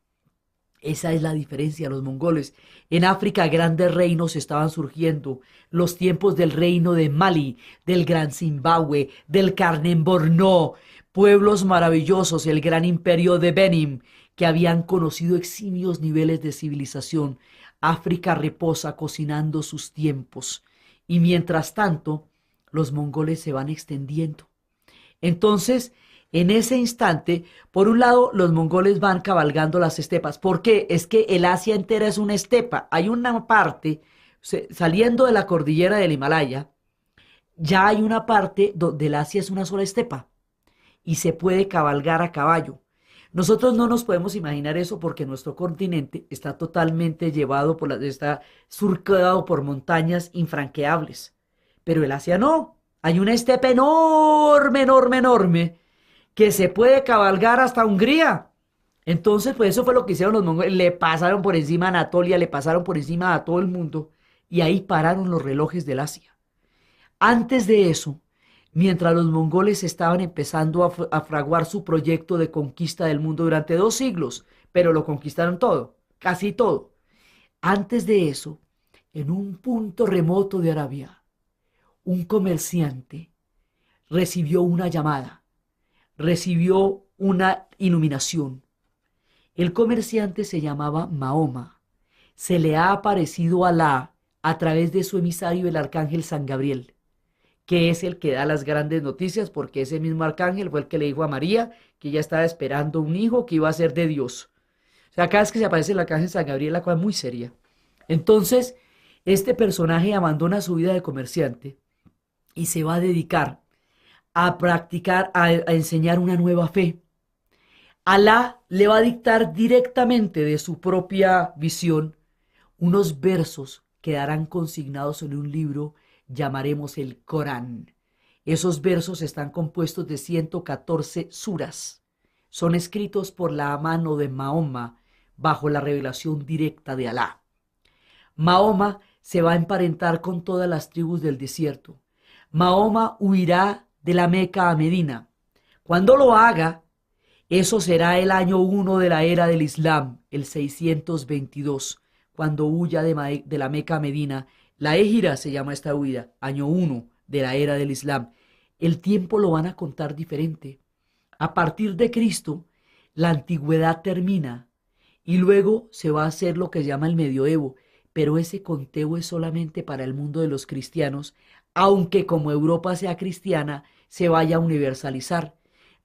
Esa es la diferencia, los mongoles. En África grandes reinos estaban surgiendo, los tiempos del reino de Mali, del Gran Zimbabue, del Carnem Borno, pueblos maravillosos, el gran imperio de Benin, que habían conocido eximios niveles de civilización. África reposa cocinando sus tiempos y mientras tanto los mongoles se van extendiendo. Entonces, en ese instante, por un lado, los mongoles van cabalgando las estepas. ¿Por qué? Es que el Asia entera es una estepa. Hay una parte, saliendo de la cordillera del Himalaya, ya hay una parte donde el Asia es una sola estepa y se puede cabalgar a caballo. Nosotros no nos podemos imaginar eso porque nuestro continente está totalmente está surcado por montañas infranqueables. Pero el Asia no. Hay una estepa enorme, enorme, enorme que se puede cabalgar hasta Hungría. Entonces, pues eso fue lo que hicieron los mongoles. Le pasaron por encima a Anatolia, le pasaron por encima a todo el mundo y ahí pararon los relojes del Asia. Antes de eso, mientras los mongoles estaban empezando a fraguar su proyecto de conquista del mundo durante 2 siglos, pero lo conquistaron todo, casi todo. Antes de eso, en un punto remoto de Arabia, un comerciante recibió una llamada, recibió una iluminación. El comerciante se llamaba Mahoma. Se le ha aparecido Alá a través de su emisario, el arcángel San Gabriel, que es el que da las grandes noticias, porque ese mismo arcángel fue el que le dijo a María que ella estaba esperando un hijo que iba a ser de Dios. O sea, cada vez que se aparece el arcángel San Gabriel, la cosa es muy seria. Entonces, este personaje abandona su vida de comerciante y se va a dedicar a practicar, a enseñar una nueva fe. Alá le va a dictar directamente de su propia visión unos versos que quedarán consignados en un libro, llamaremos el Corán. Esos versos están compuestos de 114 suras. Son escritos por la mano de Mahoma bajo la revelación directa de Alá. Mahoma se va a emparentar con todas las tribus del desierto. Mahoma huirá de la Meca a Medina. Cuando lo haga, Eso será el año 1 de la era del Islam, el 622, cuando huya de la Meca a Medina. La Égira se llama esta huida, año 1 de la era del Islam. El tiempo lo van a contar diferente. A partir de Cristo, la antigüedad termina y luego se va a hacer lo que se llama el medioevo, pero ese conteo es solamente para el mundo de los cristianos, aunque como Europa sea cristiana, se vaya a universalizar.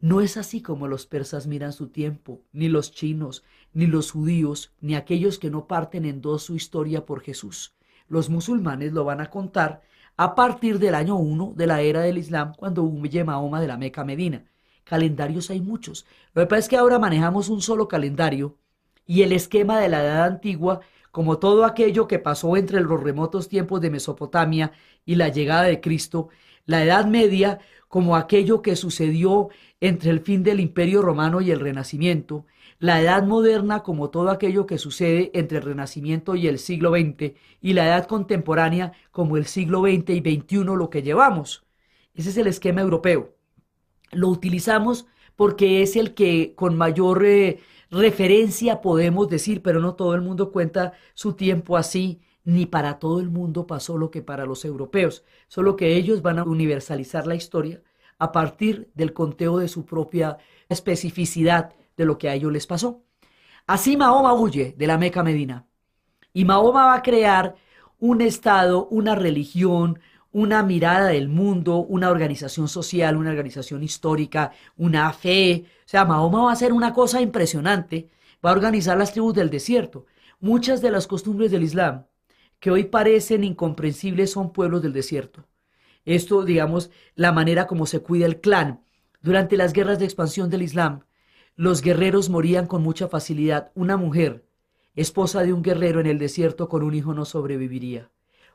No es así como los persas miran su tiempo, ni los chinos, ni los judíos, ni aquellos que no parten en dos su historia por Jesús. Los musulmanes lo van a contar a partir del año 1 de la era del Islam, cuando huye Mahoma de la Meca a Medina. Calendarios hay muchos. Lo que pasa es que ahora manejamos un solo calendario y el esquema de la Edad Antigua, como todo aquello que pasó entre los remotos tiempos de Mesopotamia y la llegada de Cristo, la Edad Media como aquello que sucedió entre el fin del Imperio Romano y el Renacimiento, la Edad Moderna como todo aquello que sucede entre el Renacimiento y el siglo XX, y la Edad Contemporánea como el siglo XX y XXI, lo que llevamos. Ese es el esquema europeo. Lo utilizamos porque es el que con mayor referencia podemos decir, pero no todo el mundo cuenta su tiempo así, ni para todo el mundo pasó lo que para los europeos, solo que ellos van a universalizar la historia a partir del conteo de su propia especificidad de lo que a ellos les pasó. Así Mahoma huye de la Meca a Medina y Mahoma va a crear un estado, una religión, una mirada del mundo, una organización social, una organización histórica, una fe. O sea, Mahoma va a hacer una cosa impresionante, va a organizar las tribus del desierto. Muchas de las costumbres del Islam que hoy parecen incomprensibles son pueblos del desierto. Esto, digamos, la manera como se cuida el clan. Durante las guerras de expansión del Islam, los guerreros morían con mucha facilidad. Una mujer, esposa de un guerrero en el desierto con un hijo no sobreviviría.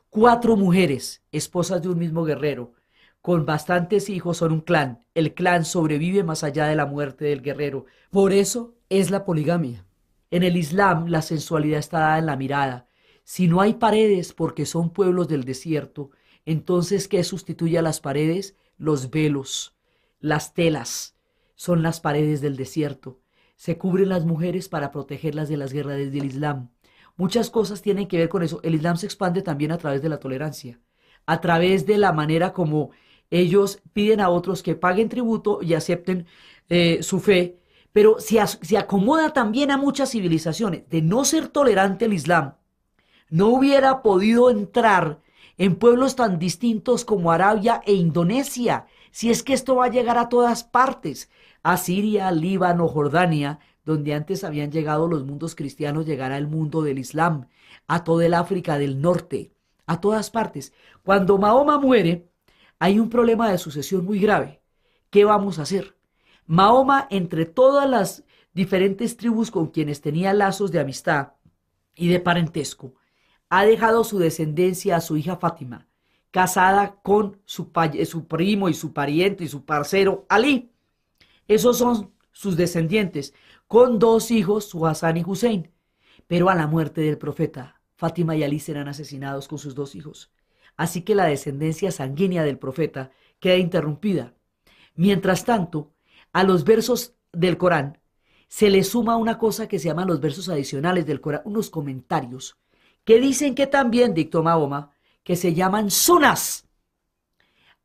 4 mujeres, esposas de un mismo guerrero, con bastantes hijos son un clan. El clan sobrevive más allá de la muerte del guerrero. Por eso es la poligamia. En el Islam la sensualidad está dada en la mirada. Si no hay paredes porque son pueblos del desierto, entonces ¿qué sustituye a las paredes? Los velos, las telas, son las paredes del desierto. Se cubren las mujeres para protegerlas de las guerras del Islam. Muchas cosas tienen que ver con eso. El Islam se expande también a través de la tolerancia, a través de la manera como ellos piden a otros que paguen tributo y acepten su fe, pero se acomoda también a muchas civilizaciones. De no ser tolerante el Islam, no hubiera podido entrar en pueblos tan distintos como Arabia e Indonesia, si es que esto va a llegar a todas partes, a Siria, Líbano, Jordania, donde antes habían llegado los mundos cristianos, llegará el mundo del Islam, a toda el África del Norte, a todas partes. Cuando Mahoma muere, hay un problema de sucesión muy grave. ¿Qué vamos a hacer? Mahoma, entre todas las diferentes tribus con quienes tenía lazos de amistad y de parentesco, ha dejado su descendencia a su hija Fátima, casada con su primo y su pariente y su parcero Ali. Esos son sus descendientes, con 2 hijos, su Hassan y Hussein. Pero a la muerte del profeta, Fátima y Ali serán asesinados con sus 2 hijos. Así que la descendencia sanguínea del profeta queda interrumpida. Mientras tanto, a los versos del Corán se le suma una cosa que se llaman los versos adicionales del Corán, unos comentarios, que dicen que también dictó Mahoma, que se llaman sunas.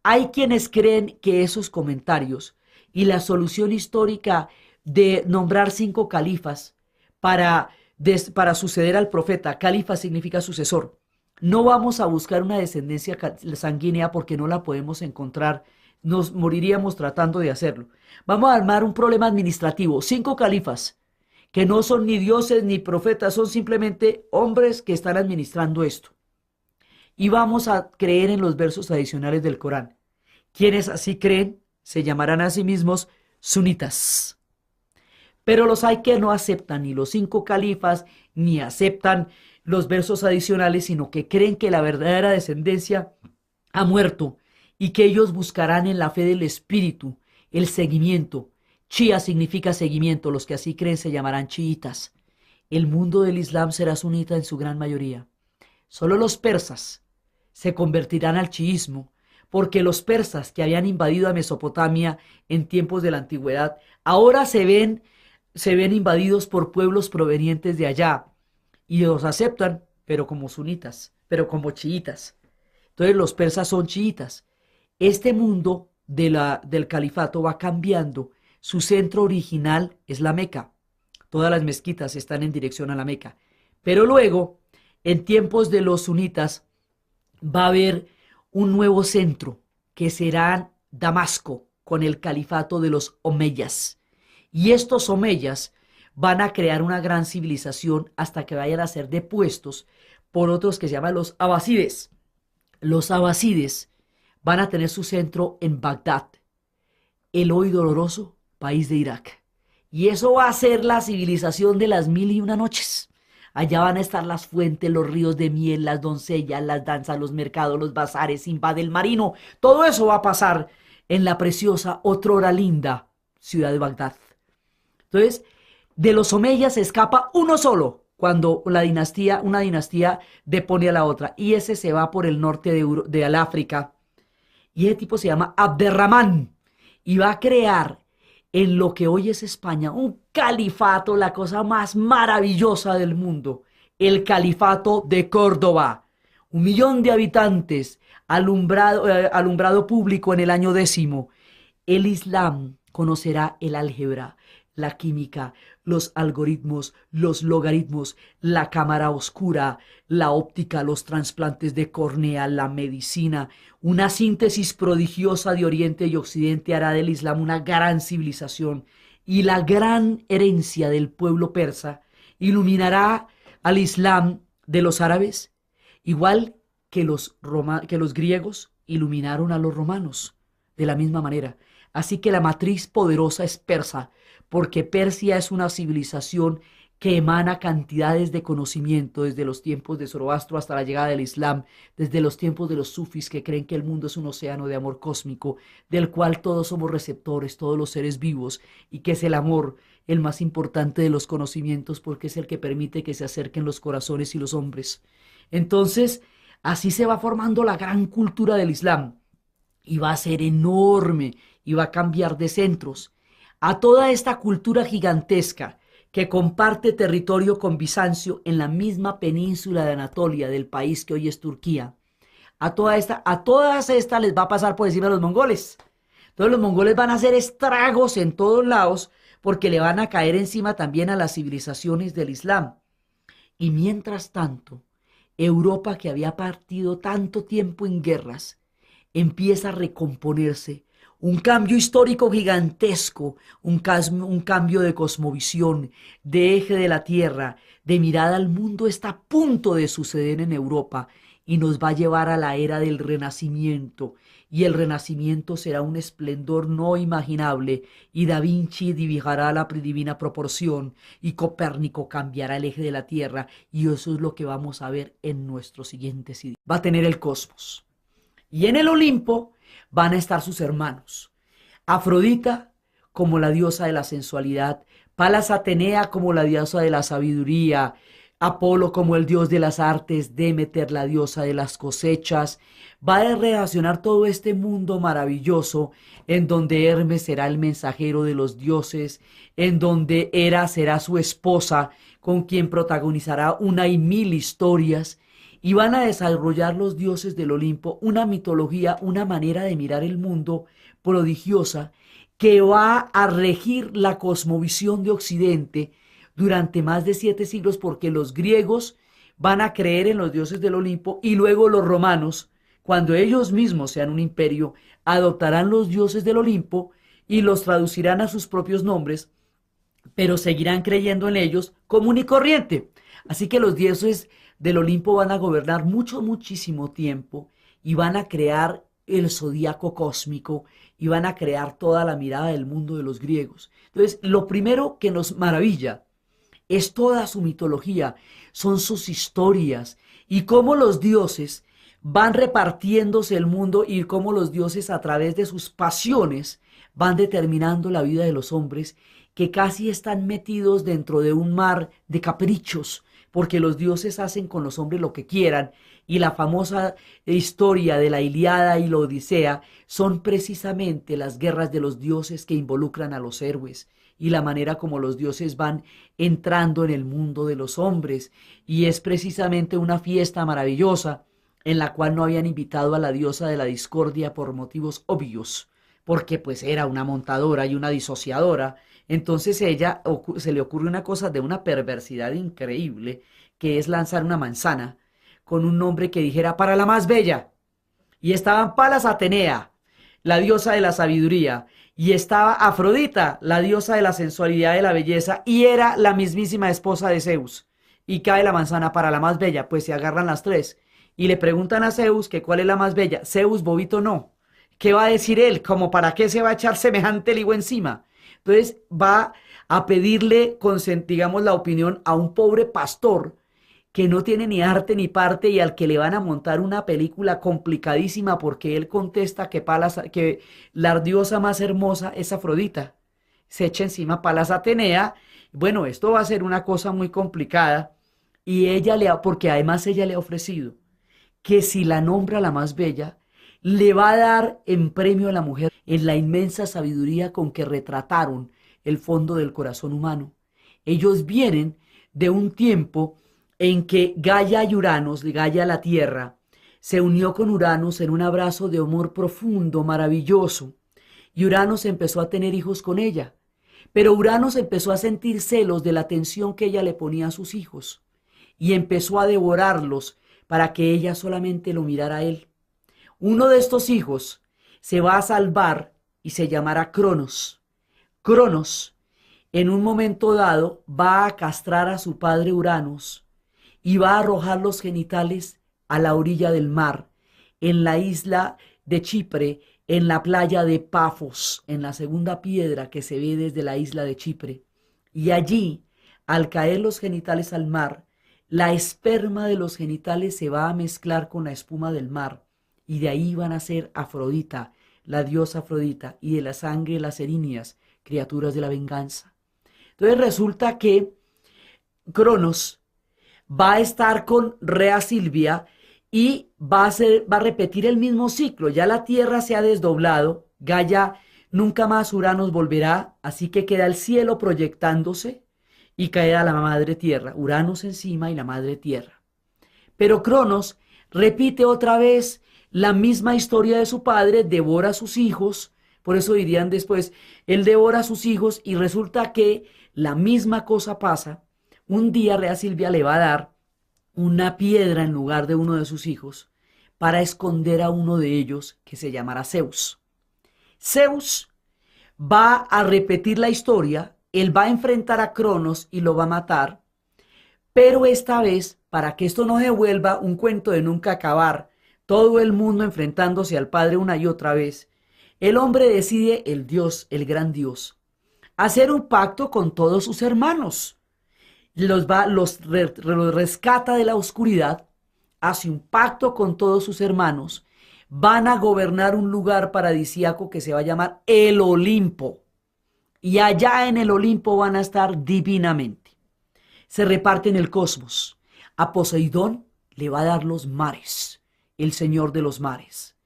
Hay quienes creen que esos comentarios y la solución histórica de nombrar 5 califas para suceder al profeta, califa significa sucesor. No vamos a buscar una descendencia sanguínea porque no la podemos encontrar, nos moriríamos tratando de hacerlo. Vamos a armar un problema administrativo, 5 califas, que no son ni dioses ni profetas, son simplemente hombres que están administrando esto. Y vamos a creer en los versos adicionales del Corán. Quienes así creen se llamarán a sí mismos sunitas. Pero los hay que no aceptan ni los 5 califas, ni aceptan los versos adicionales, sino que creen que la verdadera descendencia ha muerto y que ellos buscarán en la fe del espíritu el seguimiento. Chía significa seguimiento, los que así creen se llamarán chiitas. El mundo del Islam será sunita en su gran mayoría. Solo los persas se convertirán al chiismo, porque los persas que habían invadido a Mesopotamia en tiempos de la antigüedad, ahora se ven invadidos por pueblos provenientes de allá y los aceptan, pero como sunitas, pero como chiitas. Entonces los persas son chiitas. Este mundo del califato va cambiando. Su centro original es la Meca. Todas las mezquitas están en dirección a la Meca. Pero luego, en tiempos de los sunitas, va a haber un nuevo centro que será Damasco con el califato de los omeyas. Y estos omeyas van a crear una gran civilización hasta que vayan a ser depuestos por otros que se llaman los abasides. Los abasides van a tener su centro en Bagdad, el hoy doloroso país de Irak. Y eso va a ser la civilización de las 1001 noches. Allá van a estar las fuentes, los ríos de miel, las doncellas, las danzas, los mercados, los bazares, Sinbad el marino. Todo eso va a pasar en la preciosa, otrora linda ciudad de Bagdad. Entonces, de los omeyas se escapa uno solo cuando una dinastía depone a la otra. Y ese se va por el norte de África. Y ese tipo se llama Abderramán. Y va a crear en lo que hoy es España un califato, la cosa más maravillosa del mundo. El califato de Córdoba. 1 millón de habitantes, alumbrado público en el año 10. El Islam conocerá el álgebra, la química, los algoritmos, los logaritmos, la cámara oscura, la óptica, los trasplantes de córnea, la medicina. Una síntesis prodigiosa de Oriente y Occidente hará del Islam una gran civilización, y la gran herencia del pueblo persa iluminará al Islam de los árabes, igual que los griegos iluminaron a los romanos, de la misma manera. Así que la matriz poderosa es persa, porque Persia es una civilización que emana cantidades de conocimiento desde los tiempos de Zoroastro hasta la llegada del Islam, desde los tiempos de los sufis que creen que el mundo es un océano de amor cósmico, del cual todos somos receptores, todos los seres vivos, y que es el amor el más importante de los conocimientos porque es el que permite que se acerquen los corazones y los hombres. Entonces, así se va formando la gran cultura del Islam, y va a ser enorme, y va a cambiar de centros. A toda esta cultura gigantesca que comparte territorio con Bizancio en la misma península de Anatolia del país que hoy es Turquía, a todas estas les va a pasar por encima a los mongoles. Entonces los mongoles van a hacer estragos en todos lados porque le van a caer encima también a las civilizaciones del Islam. Y mientras tanto, Europa, que había partido tanto tiempo en guerras, empieza a recomponerse. Un cambio histórico gigantesco, un cambio de cosmovisión, de eje de la tierra, de mirada al mundo está a punto de suceder en Europa y nos va a llevar a la era del Renacimiento. Y el Renacimiento será un esplendor no imaginable, y Da Vinci dibujará la divina proporción, y Copérnico cambiará el eje de la tierra, y eso es lo que vamos a ver en nuestro siguiente CD. Va a tener el cosmos. Y en el Olimpo van a estar sus hermanos. Afrodita como la diosa de la sensualidad, Palas Atenea como la diosa de la sabiduría, Apolo como el dios de las artes, Demeter la diosa de las cosechas. Va a relacionar todo este mundo maravilloso en donde Hermes será el mensajero de los dioses, en donde Hera será su esposa, con quien protagonizará una y mil historias. Y van a desarrollar los dioses del Olimpo una mitología, una manera de mirar el mundo prodigiosa que va a regir la cosmovisión de Occidente durante más de 7 siglos, porque los griegos van a creer en los dioses del Olimpo y luego los romanos, cuando ellos mismos sean un imperio, adoptarán los dioses del Olimpo y los traducirán a sus propios nombres, pero seguirán creyendo en ellos común y corriente. Así que los dioses del Olimpo van a gobernar muchísimo tiempo y van a crear el zodíaco cósmico y van a crear toda la mirada del mundo de los griegos. Entonces, lo primero que nos maravilla es toda su mitología, son sus historias y cómo los dioses van repartiéndose el mundo y cómo los dioses a través de sus pasiones van determinando la vida de los hombres que casi están metidos dentro de un mar de caprichos, porque los dioses hacen con los hombres lo que quieran, y la famosa historia de la Ilíada y la Odisea son precisamente las guerras de los dioses que involucran a los héroes y la manera como los dioses van entrando en el mundo de los hombres, y es precisamente una fiesta maravillosa en la cual no habían invitado a la diosa de la discordia por motivos obvios, porque pues era una montadora y una disociadora. Entonces ella se le ocurre una cosa de una perversidad increíble, que es lanzar una manzana con un nombre que dijera para la más bella. Y estaban Palas Atenea, la diosa de la sabiduría, y estaba Afrodita, la diosa de la sensualidad y de la belleza, y era la mismísima esposa de Zeus. Y cae la manzana para la más bella, pues se agarran las tres. Y le preguntan a Zeus que cuál es la más bella. Zeus, bobito, no. ¿Qué va a decir él? Como para qué se va a echar semejante lío encima. Entonces va a pedirle, digamos, la opinión a un pobre pastor que no tiene ni arte ni parte y al que le van a montar una película complicadísima porque él contesta que la diosa más hermosa es Afrodita. Se echa encima Palas Atenea. Bueno, esto va a ser una cosa muy complicada y porque además ella le ha ofrecido que si la nombra la más bella, le va a dar en premio a la mujer en la inmensa sabiduría con que retrataron el fondo del corazón humano. Ellos vienen de un tiempo en que Gaia y Uranos, Gaia la Tierra, se unió con Uranos en un abrazo de amor profundo, maravilloso, y Uranos empezó a tener hijos con ella. Pero Uranos empezó a sentir celos de la atención que ella le ponía a sus hijos, y empezó a devorarlos para que ella solamente lo mirara a él. Uno de estos hijos se va a salvar y se llamará Cronos. Cronos, en un momento dado, va a castrar a su padre Uranos y va a arrojar los genitales a la orilla del mar, en la isla de Chipre, en la playa de Pafos, en la segunda piedra que se ve desde la isla de Chipre. Y allí, al caer los genitales al mar, la esperma de los genitales se va a mezclar con la espuma del mar, y de ahí van a ser Afrodita, la diosa Afrodita, y de la sangre de las erinias, criaturas de la venganza. Entonces resulta que Cronos va a estar con Rea Silvia y va a repetir el mismo ciclo. Ya la Tierra se ha desdoblado, Gaia nunca más Uranos volverá, así que queda el cielo proyectándose y caerá la madre Tierra, Uranos encima y la madre Tierra. Pero Cronos repite otra vez la misma historia de su padre, devora a sus hijos, por eso dirían después, él devora a sus hijos y resulta que la misma cosa pasa. Un día Rea Silvia le va a dar una piedra en lugar de uno de sus hijos para esconder a uno de ellos que se llamará Zeus. Zeus va a repetir la historia, él va a enfrentar a Cronos y lo va a matar, pero esta vez, para que esto no se vuelva un cuento de nunca acabar, todo el mundo enfrentándose al padre una y otra vez, el hombre decide, el Dios, el gran Dios, hacer un pacto con todos sus hermanos. Los rescata de la oscuridad, hace un pacto con todos sus hermanos, van a gobernar un lugar paradisíaco que se va a llamar el Olimpo, y allá en el Olimpo van a estar divinamente. Se reparten el cosmos. A Poseidón le va a dar los mares, el señor de los mares.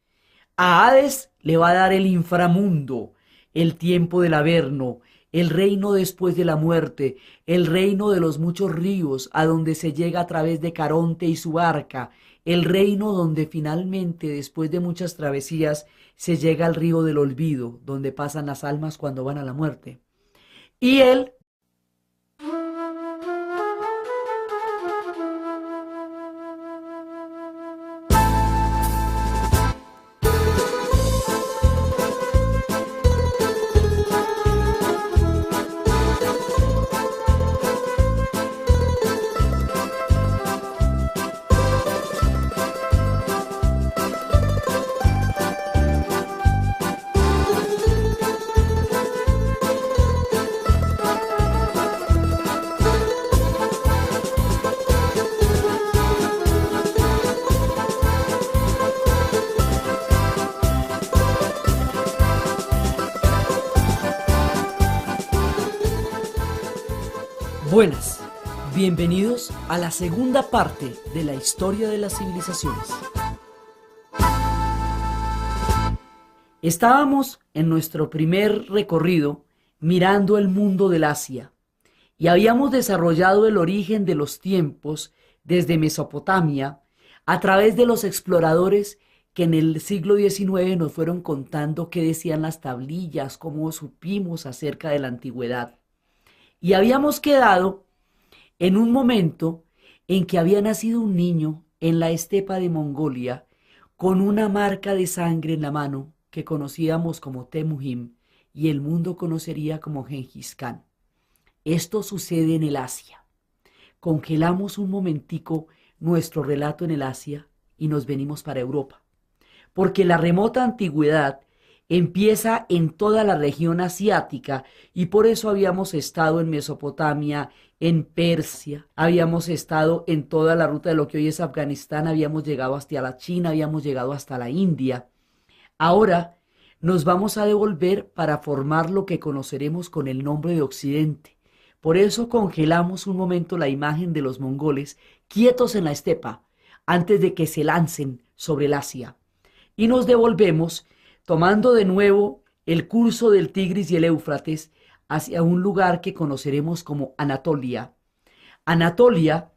A Hades le va a dar el inframundo, el tiempo del Averno, el reino después de la muerte, el reino de los muchos ríos, a donde se llega a través de Caronte y su barca, el reino donde finalmente, después de muchas travesías, se llega al río del olvido, donde pasan las almas cuando van a la muerte. Y él Buenas, Bienvenidos a la segunda parte de la historia de las civilizaciones. Estábamos en nuestro primer recorrido mirando el mundo del Asia y habíamos desarrollado el origen de los tiempos desde Mesopotamia a través de los exploradores que en el siglo XIX nos fueron contando qué decían las tablillas, cómo supimos acerca de la antigüedad. Y habíamos quedado en un momento en que había nacido un niño en la estepa de Mongolia con una marca de sangre en la mano que conocíamos como Temujin y el mundo conocería como Gengis Khan. Esto sucede en el Asia. Congelamos un momentico nuestro relato en el Asia y nos venimos para Europa, porque la remota antigüedad empieza en toda la región asiática y por eso habíamos estado en Mesopotamia, en Persia, habíamos estado en toda la ruta de lo que hoy es Afganistán, habíamos llegado hasta la China, habíamos llegado hasta la India. Ahora nos vamos a devolver para formar lo que conoceremos con el nombre de Occidente. Por eso congelamos un momento la imagen de los mongoles quietos en la estepa antes de que se lancen sobre el Asia. Y nos devolvemos tomando de nuevo el curso del Tigris y el Éufrates hacia un lugar que conoceremos como Anatolia. Anatolia,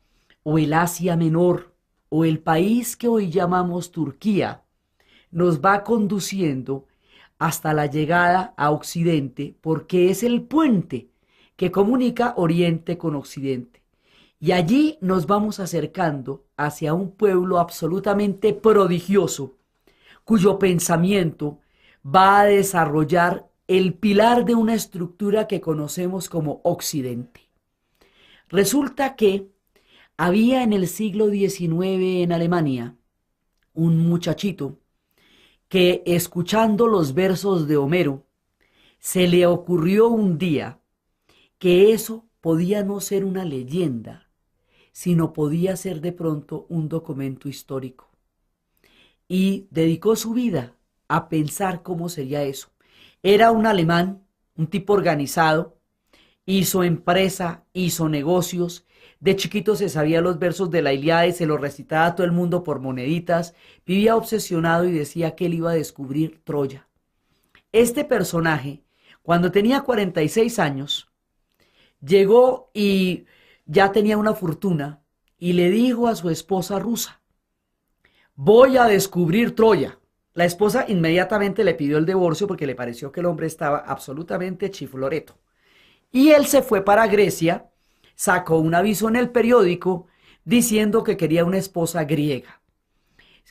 o el Asia Menor, o el país que hoy llamamos Turquía, nos va conduciendo hasta la llegada a Occidente, porque es el puente que comunica Oriente con Occidente. Y allí nos vamos acercando hacia un pueblo absolutamente prodigioso, cuyo pensamiento va a desarrollar el pilar de una estructura que conocemos como Occidente. Resulta que había en el siglo XIX en Alemania un muchachito que, escuchando los versos de Homero, se le ocurrió un día que eso podía no ser una leyenda, sino podía ser de pronto un documento histórico. Y dedicó su vida a pensar cómo sería eso. Era un alemán, un tipo organizado, hizo empresa, hizo negocios, de chiquito se sabía los versos de la Ilíada y se los recitaba a todo el mundo por moneditas, vivía obsesionado y decía que él iba a descubrir Troya. Este personaje, cuando tenía 46 años, llegó y ya tenía una fortuna y le dijo a su esposa rusa: voy a descubrir Troya. La esposa inmediatamente le pidió el divorcio porque le pareció que el hombre estaba absolutamente chifloreto. Y él se fue para Grecia, sacó un aviso en el periódico diciendo que quería una esposa griega.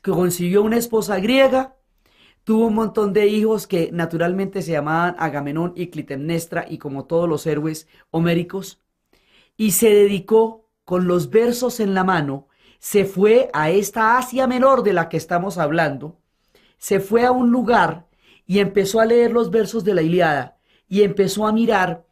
Consiguió una esposa griega, tuvo un montón de hijos que naturalmente se llamaban Agamenón y Clitemnestra y como todos los héroes homéricos, y se dedicó con los versos en la mano, se fue a esta Asia Menor de la que estamos hablando, se fue a un lugar y empezó a leer los versos de la Ilíada y empezó a mirar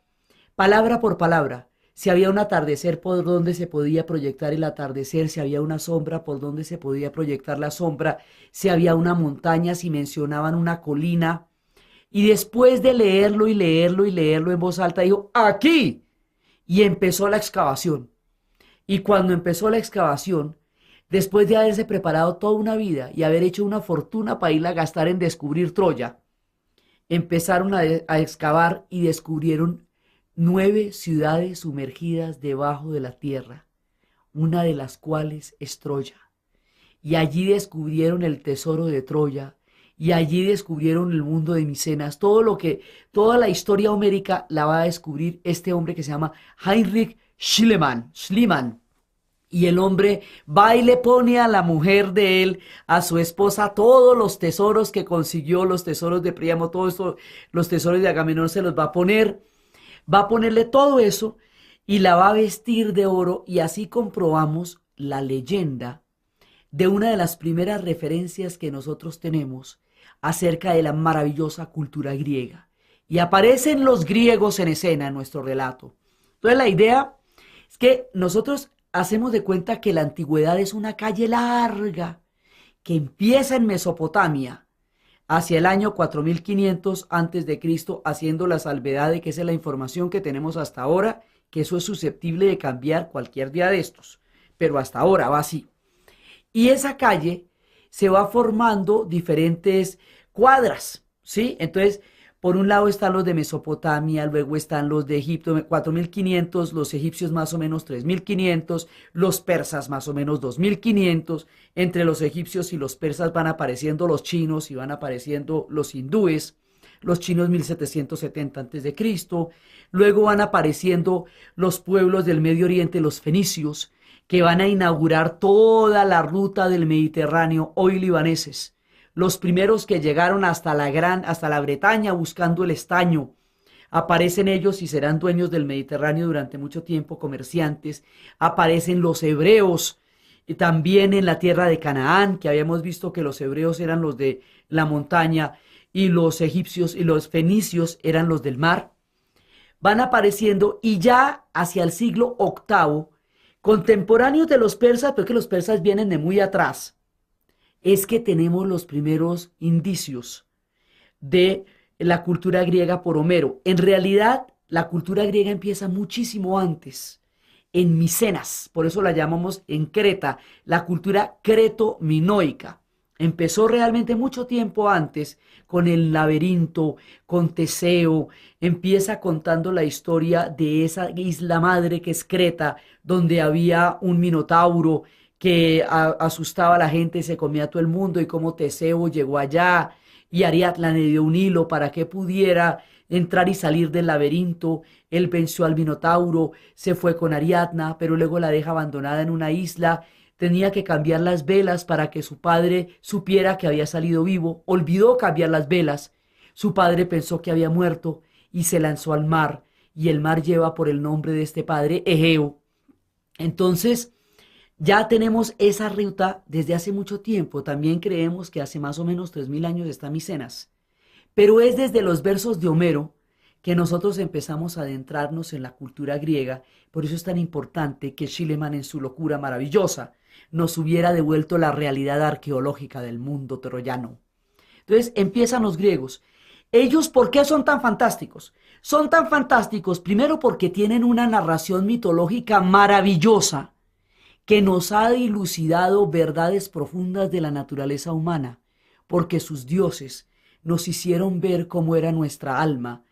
palabra por palabra si había un atardecer por donde se podía proyectar el atardecer, si había una sombra por donde se podía proyectar la sombra, si había una montaña, si mencionaban una colina. Y después de leerlo y leerlo y leerlo en voz alta, dijo: ¡aquí! Y empezó la excavación. Y cuando empezó la excavación, después de haberse preparado toda una vida y haber hecho una fortuna para irla a gastar en descubrir Troya, empezaron a excavar y descubrieron 9 ciudades sumergidas debajo de la tierra, una de las cuales es Troya. Y allí descubrieron el tesoro de Troya, y allí descubrieron el mundo de Micenas, toda la historia homérica la va a descubrir este hombre que se llama Heinrich Schliemann. Y el hombre va y le pone a la mujer de él, a su esposa, todos los tesoros que consiguió, los tesoros de Príamo, todo esto, los tesoros de Agamenón se los va a ponerle todo eso y la va a vestir de oro, y así comprobamos la leyenda de una de las primeras referencias que nosotros tenemos acerca de la maravillosa cultura griega. Y aparecen los griegos en escena en nuestro relato. Entonces la idea es que nosotros hacemos de cuenta que la antigüedad es una calle larga que empieza en Mesopotamia hacia el año 4500 a.C., haciendo la salvedad de que esa es la información que tenemos hasta ahora que eso es susceptible de cambiar cualquier día de estos, pero hasta ahora va así. Y esa calle se va formando diferentes cuadras, ¿sí? Entonces, por un lado están los de Mesopotamia, luego están los de Egipto, 4500, los egipcios más o menos 3500, los persas más o menos 2500. Entre los egipcios y los persas van apareciendo los chinos y van apareciendo los hindúes, los chinos 1770 a.C. Luego van apareciendo los pueblos del Medio Oriente, los fenicios, que van a inaugurar toda la ruta del Mediterráneo, hoy libaneses. Los primeros que llegaron hasta la Bretaña buscando el estaño. Aparecen ellos y serán dueños del Mediterráneo durante mucho tiempo, comerciantes. Aparecen los hebreos, y también en la tierra de Canaán, que habíamos visto que los hebreos eran los de la montaña y los egipcios y los fenicios eran los del mar. Van apareciendo y ya hacia el siglo VIII, contemporáneos de los persas, pero que los persas vienen de muy atrás, es que tenemos los primeros indicios de la cultura griega por Homero. En realidad, la cultura griega empieza muchísimo antes, en Micenas, por eso la llamamos en Creta, la cultura creto-minoica. Empezó realmente mucho tiempo antes con el laberinto, con Teseo, empieza contando la historia de esa isla madre que es Creta, donde había un minotauro que asustaba a la gente y se comía a todo el mundo, y cómo Teseo llegó allá y Ariadna le dio un hilo para que pudiera entrar y salir del laberinto. Él venció al minotauro, se fue con Ariadna, pero luego la deja abandonada en una isla. Tenía que cambiar las velas para que su padre supiera que había salido vivo. Olvidó cambiar las velas. Su padre pensó que había muerto y se lanzó al mar. Y el mar lleva por el nombre de este padre Egeo. Entonces, ya tenemos esa ruta desde hace mucho tiempo. También creemos que hace más o menos 3000 años está Micenas. Pero es desde los versos de Homero que nosotros empezamos a adentrarnos en la cultura griega. Por eso es tan importante que Schliemann, en su locura maravillosa, nos hubiera devuelto la realidad arqueológica del mundo troyano. Entonces empiezan los griegos. Ellos, ¿por qué son tan fantásticos? Son tan fantásticos primero porque tienen una narración mitológica maravillosa que nos ha dilucidado verdades profundas de la naturaleza humana, porque sus dioses nos hicieron ver cómo era nuestra alma